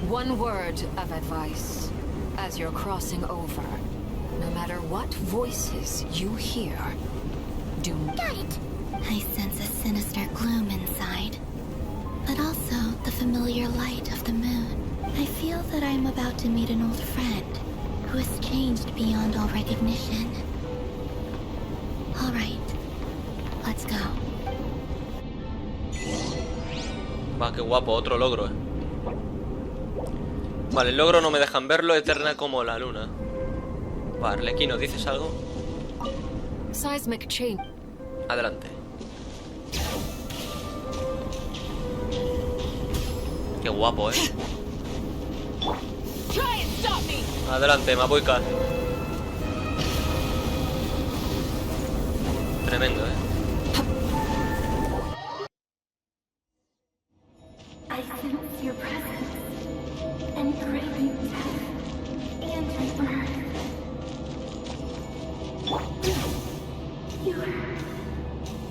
One word of advice. As you're crossing over, no matter what voices you hear, do... Got it! I sense a sinister gloom inside, but also the familiar light of the moon. I feel that I'm about to meet an old friend who has changed beyond all recognition. All right, let's go. Va, qué guapo, otro logro, Vale, el logro no me dejan verlo, eterna como la luna. Vale, Arlequino, ¿dices algo? Seismic chain. Adelante. Qué guapo, Adelante, Mabuika. Tremendo, I sense your presence and craving death and rebirth.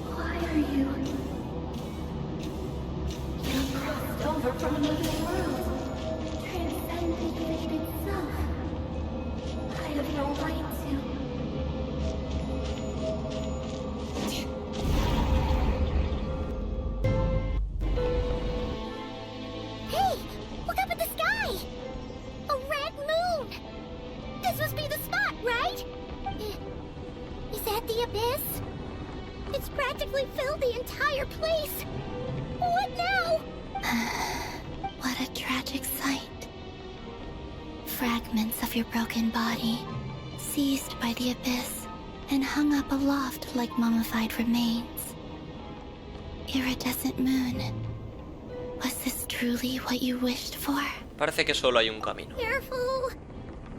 Why are you? You crossed over from another world, transcended fate itself. I have no right to. Hey! Look up at the sky! A red moon! This must be the spot, right? Is that the abyss? It's practically filled the entire place! What now? What a tragic sight. Fragments of your broken body, seized by the abyss, and hung up aloft like mummified remains. Iridescent moon. Was this truly what you wished for? Parece que solo hay un camino. Careful!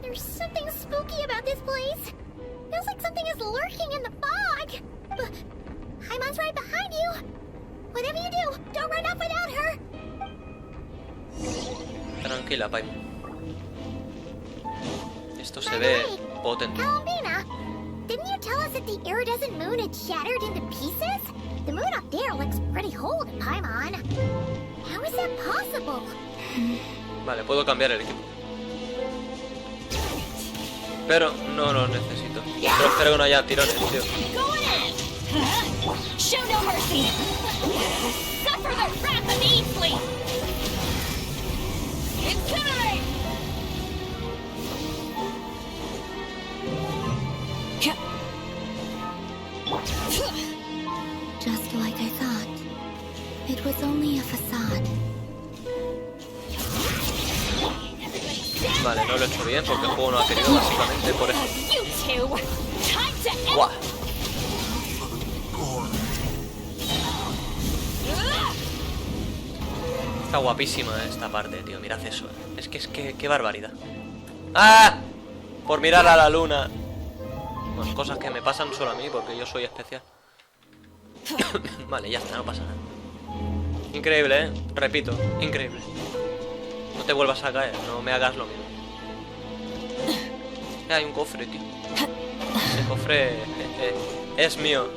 There's something spooky about this place. Feels like something is lurking in the fog. Haimon's right behind you. Whatever you do, don't run off without her. Tranquila, Paimon. Esto se ve potente. Columbina, didn't you tell us that the iridescent moon had shattered into pieces? The moon up there looks pretty whole to Paimon. How is that possible? Vale, puedo cambiar el equipo. Pero no lo necesito. Solo espero que no haya tirones, tío. Show no mercy. Suffer the wrath of Easley. Incinerate. Just like I thought. It was only a facade. Vale, no lo he hecho bien porque el juego no ha querido, básicamente por eso. ¡Guau! Está guapísima esta parte, tío. Mirad eso. Es que qué barbaridad. ¡Ah! Por mirar a la luna. Bueno, cosas que me pasan solo a mí porque yo soy especial. Vale, ya está, no pasa nada. Increíble, repito, increíble. No te vuelvas a caer, no me hagas lo mismo. Hay un cofre, tío. Ese cofre es mío.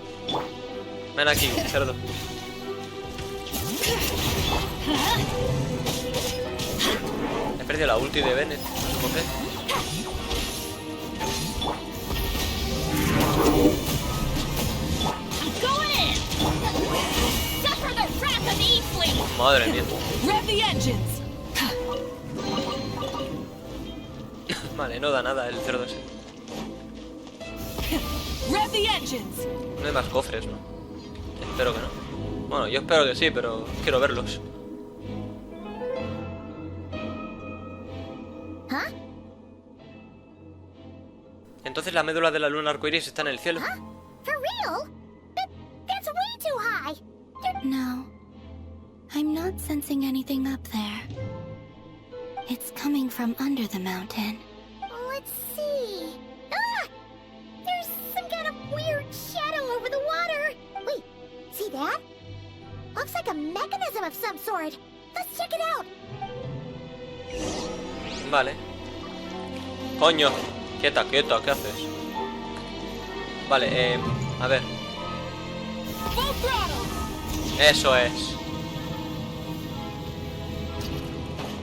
Ven aquí, cerdo. He perdido la ulti de Bennett. ¿Por qué? Madre mía. Vale, no da nada el cerdo ese. No hay más cofres, ¿no? Espero que no. Bueno, yo espero que sí, pero quiero verlos. Entonces la médula de la luna arcoíris está en el cielo. For real? That's way too high. No. I'm not sensing anything up there. It's coming from under the mountain. Let's see. Ah! There's some kind of weird shadow over the water. Wait, see that? Looks like a mechanism of some sort. Let's check it out. Vale. Coño. Quieta, quieta, ¿qué haces? Vale, a ver. Eso es.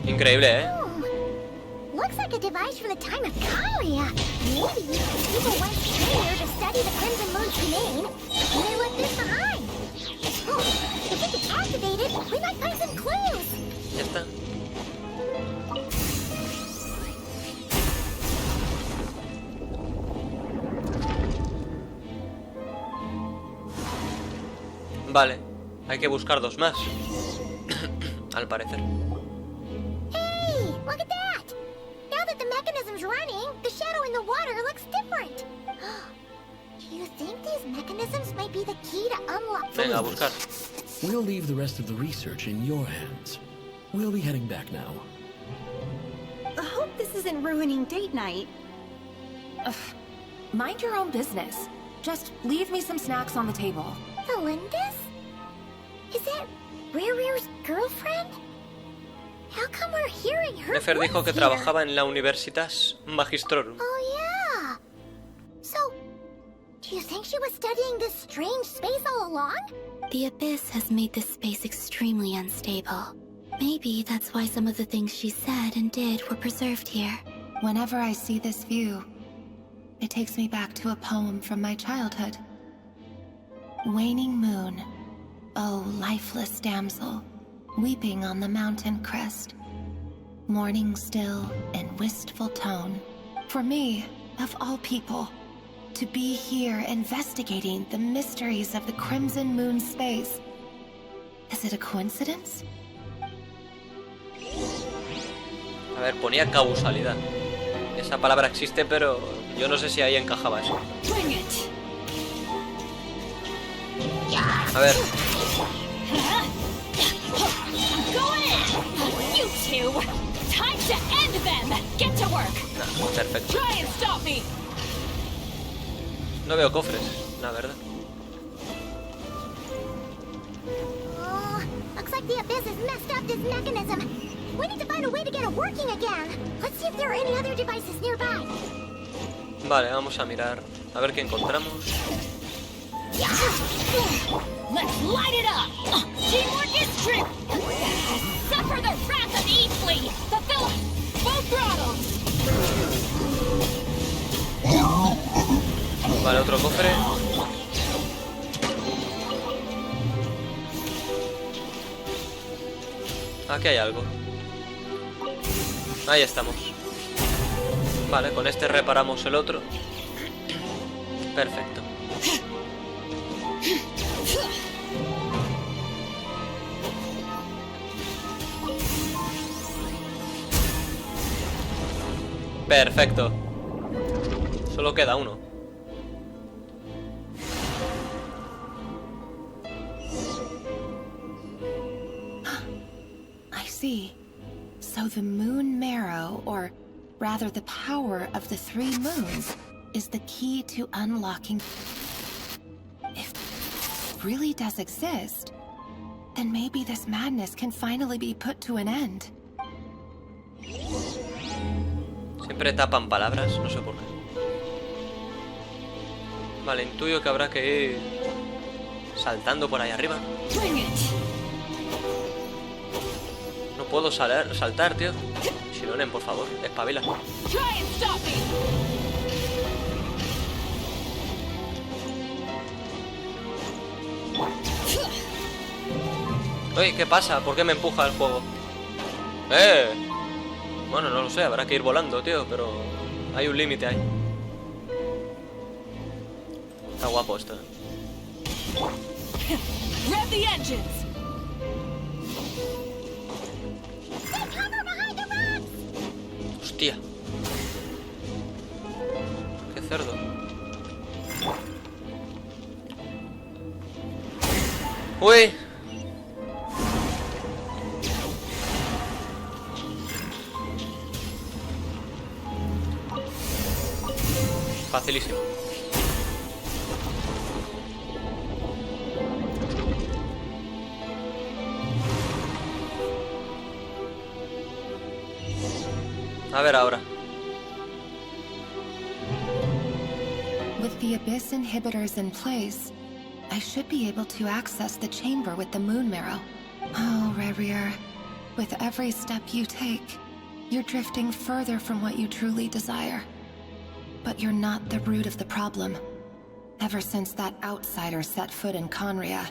Increíble, Looks like a device from the time of Kalia. Maybe people went here to study the Crimson Moon's domain, and they left this behind. Oh, if we can activate it, we might find some clues. Ya está. Vale, hay que buscar dos más. Al parecer. Hey, look at that! Now that the mechanism's running, the shadow in the water looks different. Do you think these mechanisms might be the key to unlock? Venga, a buscar. We'll leave the rest of the research in your hands. We'll be heading back now. I hope this isn't ruining date night. Ugh. Mind your own business. Just leave me some snacks on the table. Melendez? Is that Rere's girlfriend? How come we're hearing her Nefer dijo que trabajaba en la Universitas Magistrorum. Oh yeah. So, do you think she was studying this strange space all along? The Abyss has made this space extremely unstable. Maybe that's why some of the things she said and did were preserved here. Whenever I see this view, it takes me back to a poem from my childhood. Waning moon, oh lifeless damsel, weeping on the mountain crest. Mourning still in wistful tone. For me, of all people, to be here investigating the mysteries of the Crimson Moon space. Is it a coincidence? A ver, ponía causalidad. Esa palabra existe, pero yo no sé si ahí encajaba eso. A ver. Perfecto. No veo cofres, la verdad. Oh, looks like the Abyss has messed up this mechanism. We need to find a way to get it working again. Let's see if there are any other devices nearby. Vale, vamos a mirar. A ver qué encontramos. Let's light it up! Teamwork is true! Suffer the wrath of Eatley! Fulfill both throttles! Vale, otro cofre. Aquí hay algo. Ahí estamos. Vale, con este reparamos el otro. Perfecto. Perfecto. Solo queda uno. I see. So the moon marrow, or rather the power of the 3 moons, is the key to unlocking. If it really does exist, then maybe this madness can finally be put to an end. Siempre tapan palabras, no sé por qué. Vale, intuyo que habrá que ir saltando por ahí arriba. No puedo saltar, tío. Shironen, por favor, espabila. Oye, ¿qué pasa? ¿Por qué me empuja el juego? Bueno, no lo sé, habrá que ir volando, tío, pero hay un límite ahí. Está guapo esto. Rev the engines. Hostia. Qué cerdo. Uy. Facilísimo. A ver ahora. With the Abyss inhibitors in place, I should be able to access the chamber with the moon marrow. Oh, Rerir, with every step you take, you're drifting further from what you truly desire. But you're not the root of the problem. Ever since that outsider set foot in Conria,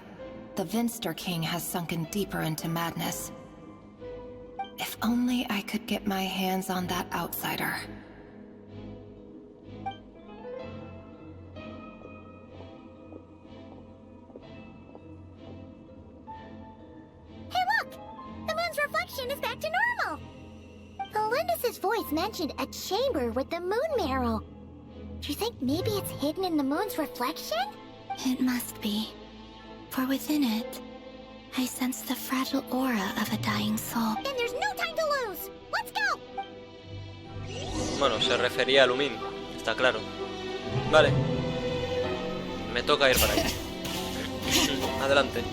the Vinster King has sunken deeper into madness. If only I could get my hands on that outsider. Hey look! The moon's reflection is back to normal! Melendez's voice mentioned a chamber with the moon marrow. Do you think maybe it's hidden in the moon's reflection? It must be. For within it, I sense the fragile aura of a dying soul. Then there's no time to lose. Let's go. Bueno, se refería a Lumin, está claro. Vale. Me toca ir para allá. Adelante.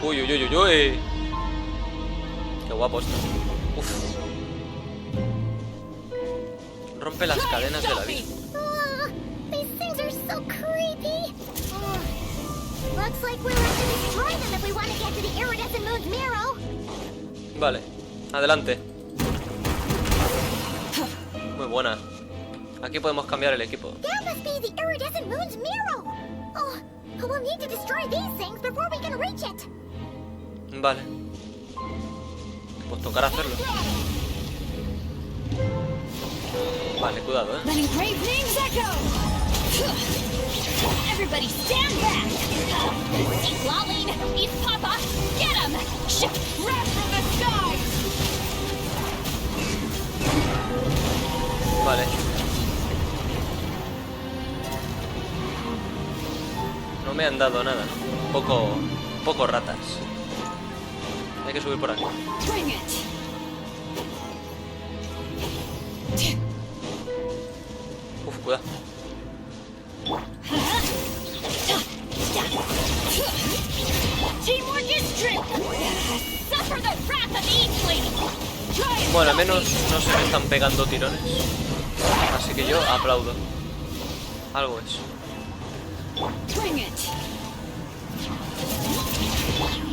Uy, uy, uy, uy, uy. Qué guapo esto. Uf. Rompe las cadenas de la vida. These things are so creepy. Looks like we'll have to destroy them if we want to get to the iridescent moon's mirror. Vale, adelante. Muy buena. Aquí podemos cambiar el equipo. That must be the iridescent moon's mirror. Oh, we'll need to destroy these things before we can reach it. Vale. Pues tocará hacerlo. Vale, cuidado, Letting brave names echo. Everybody stand back. Eat Lolling, eat Papa, get him. Wrath from the sky. Vale. No me han dado nada, ¿no? Poco ratas. Hay que subir por aquí. Bring it. Uf, cuidado. Teamwork is strength. Suffer the wrath of Eatley. Bueno, al menos no se me están pegando tirones. Así que yo aplaudo. Algo es. Bring it.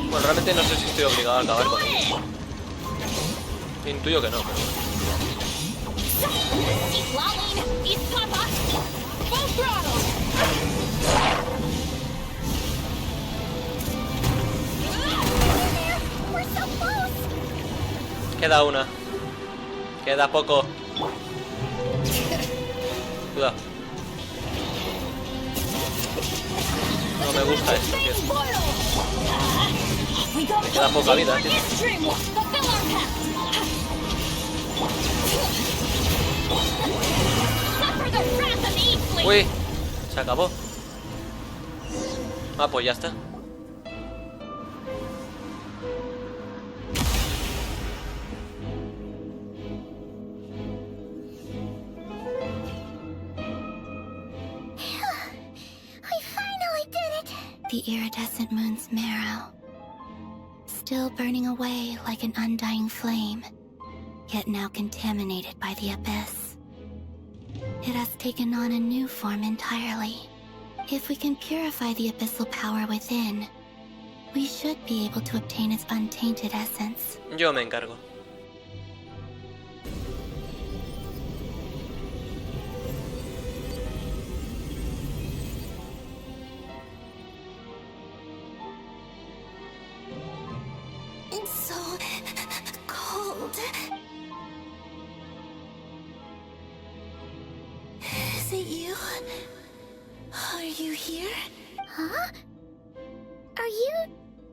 Bueno, realmente no sé si estoy obligado a acabar con ellos. Intuyo que no, pero... Eat Lolling, eat Papa. Full throttle. We're so close. Queda una. Queda poco. Cuidado. No me gusta esto, tío. Queda poca vida, tío. Uy, se acabó. Ah, pues ya está. The iridescent moon's marrow, still burning away like an undying flame, yet now contaminated by the abyss. It has taken on a new form entirely. If we can purify the abyssal power within, we should be able to obtain its untainted essence. Yo me encargo. It's so cold. Is it you? Are you here? Huh? Are you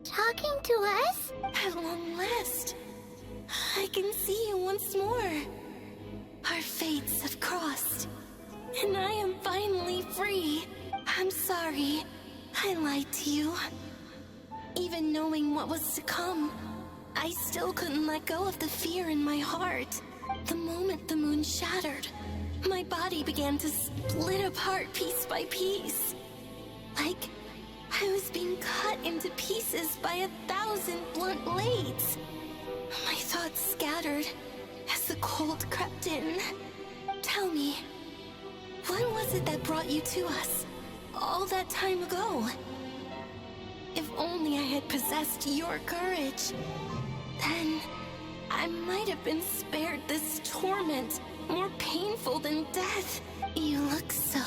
talking to us? At long last, I can see you once more. Our fates have crossed, and I am finally free. I'm sorry, I lied to you. Even knowing what was to come, I still couldn't let go of the fear in my heart. The moment the moon shattered, my body began to split apart piece by piece. Like I was being cut into pieces by 1,000 blunt blades. My thoughts scattered as the cold crept in. Tell me, what was it that brought you to us all that time ago? If only I had possessed your courage, then I might have been spared this torment, more painful than death. You look so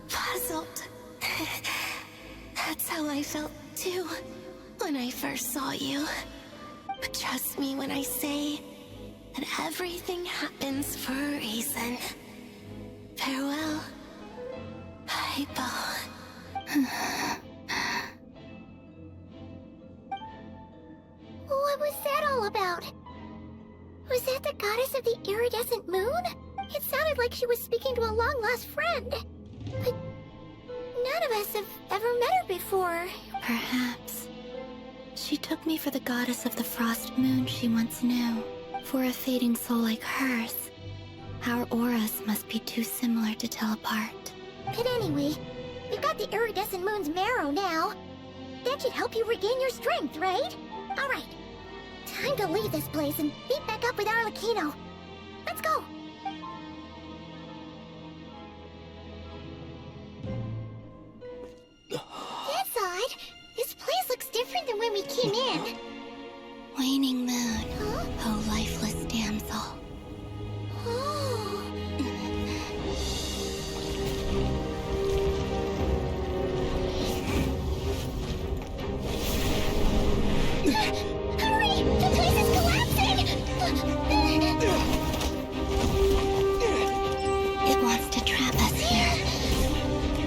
puzzled. That's how I felt too when I first saw you. But trust me when I say that everything happens for a reason. Farewell, Hypo. What was that all about? Was that the goddess of the iridescent moon? It sounded like she was speaking to a long-lost friend. But None of us have ever met her before. Perhaps. She took me for the goddess of the frost moon she once knew. For a fading soul like hers, our auras must be too similar to tell apart. But anyway, we've got the iridescent moon's marrow now. That should help you regain your strength, right? Alright. Time to leave this place and meet back up with Arlecchino. Let's go! That's odd. This place looks different than when we came in. Waning moon, oh lifeless damsel. Hurry! The place is collapsing! It wants to trap us here.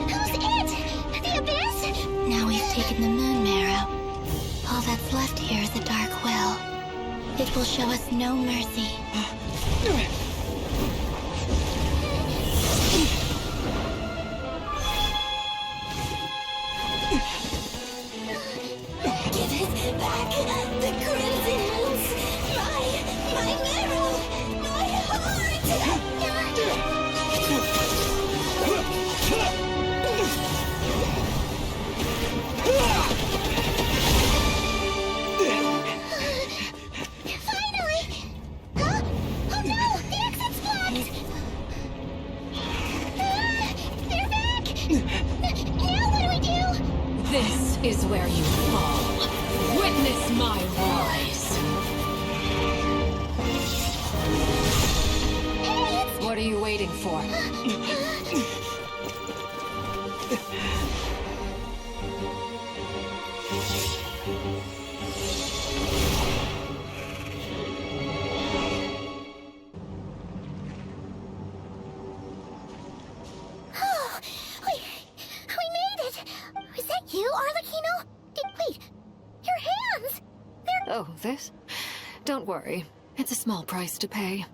Who's it? The Abyss? Now we've taken the moon marrow. All that's left here is a dark well. It will show us no mercy. Give it back! The crimson moons! My marrow! My heart! Finally! Huh? Oh no! The exit's blocked! They're back! Now what do we do? This is where you fall. Witness my rise. What are you waiting for? Oh, we made it! Was that you, Arlecchino? Wait, your hands! They're... Oh, this? Don't worry. It's a small price to pay.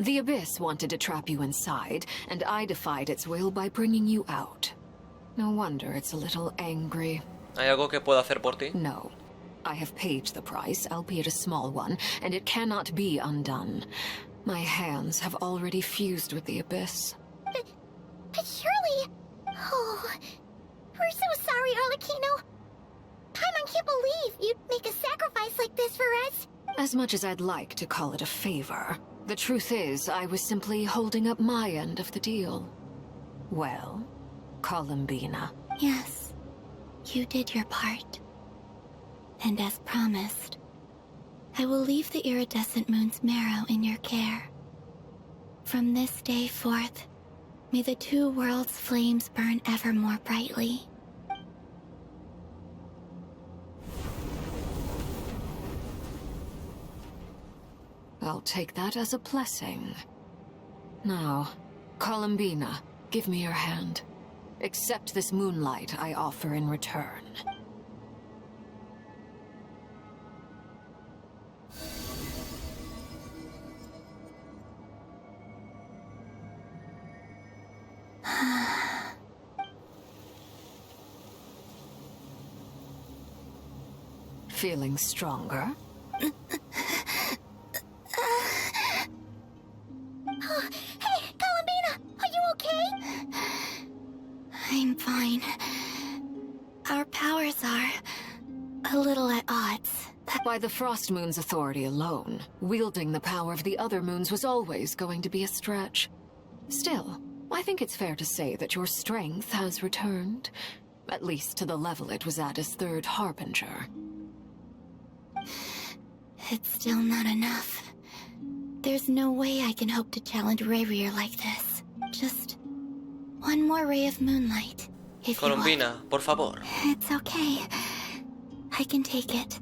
The Abyss wanted to trap you inside, and I defied its will by bringing you out. No wonder it's a little angry. ¿Hay algo que pueda hacer por ti? No. I have paid the price, albeit a small one, and it cannot be undone. My hands have already fused with the Abyss. But surely... Oh... We're so sorry, Arlecchino. Paimon can't believe you'd make a sacrifice like this for us. As much as I'd like to call it a favor, the truth is I was simply holding up my end of the deal. Well, Columbina. Yes, you did your part. And as promised, I will leave the iridescent moon's marrow in your care. From this day forth, may the two worlds' flames burn ever more brightly. I'll take that as a blessing. Now, Columbina, give me your hand. Accept this moonlight I offer in return. Feeling stronger? Hey, Columbina! Are you okay? I'm fine. Our powers are a little at odds. By the Frost Moon's authority alone, wielding the power of the other moons was always going to be a stretch. Still, I think it's fair to say that your strength has returned, at least to the level it was at as Third Harbinger. It's still not enough. There's no way I can hope to challenge Rerir like this. Just one more ray of moonlight, if Columbina, por favor. It's okay. I can take it.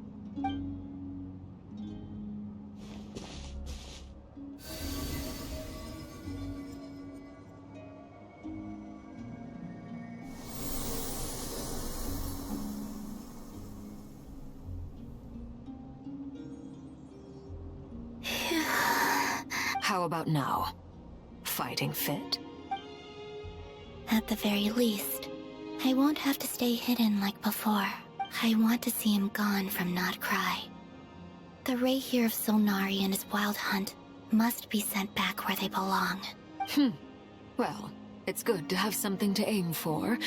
How about now? Fighting fit? At the very least, I won't have to stay hidden like before. I want to see him gone from Not Cry. The Rahier of Solnari and his wild hunt must be sent back where they belong. Well, it's good to have something to aim for.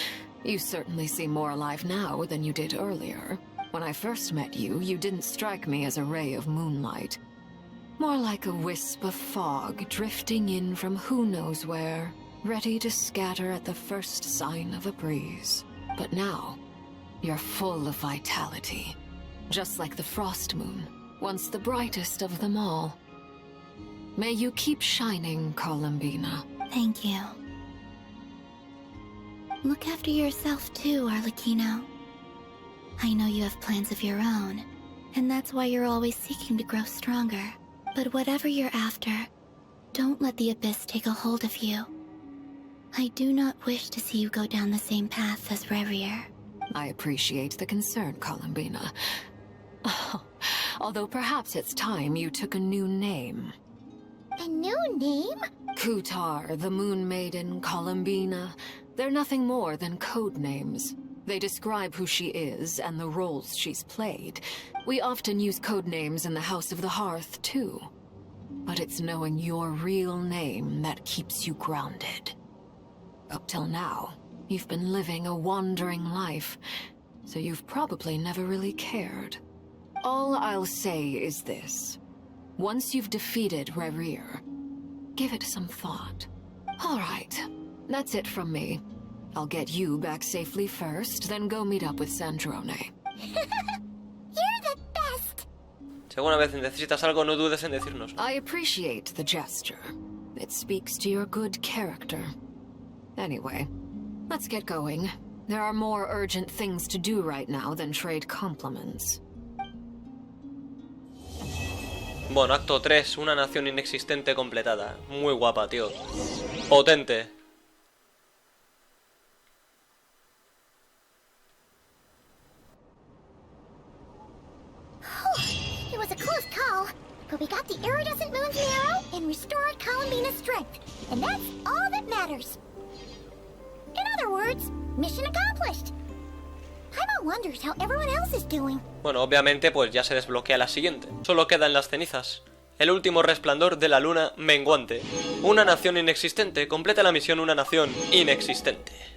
You certainly seem more alive now than you did earlier. When I first met you, you didn't strike me as a ray of moonlight. More like a wisp of fog drifting in from who knows where, ready to scatter at the first sign of a breeze. But now, you're full of vitality. Just like the frost moon, once the brightest of them all. May you keep shining, Columbina. Thank you. Look after yourself too, Arlecchino. I know you have plans of your own, and that's why you're always seeking to grow stronger. But whatever you're after, don't let the Abyss take a hold of you. I do not wish to see you go down the same path as Revier. I appreciate the concern, Columbina. Although perhaps it's time you took a new name. A new name? Kutar, the Moon Maiden, Columbina. They're nothing more than code names. They describe who she is and the roles she's played. We often use code names in the House of the Hearth, too. But it's knowing your real name that keeps you grounded. Up till now, you've been living a wandering life, so you've probably never really cared. All I'll say is this. Once you've defeated Revier, give it some thought. All right, that's it from me. I'll get you back safely first, then go meet up with Sandrone. You're the best! Si alguna vez necesitas algo, no dudes en decirnos. I appreciate the gesture. It speaks to your good character. Anyway, let's get going. There are more urgent things to do right now than trade compliments. Bueno, acto 3, una nación inexistente completada. Muy guapa, tío. Potente. It was a close call, but we got the iridescent moon's arrow and restored Columbina's strength, and that's all that matters. In other words, mission accomplished. Paimon wonders how everyone else is doing. Bueno, obviamente pues ya se desbloquea la siguiente. Solo quedan las cenizas. El último resplandor de la luna menguante. Una nación inexistente completa la misión una nación inexistente.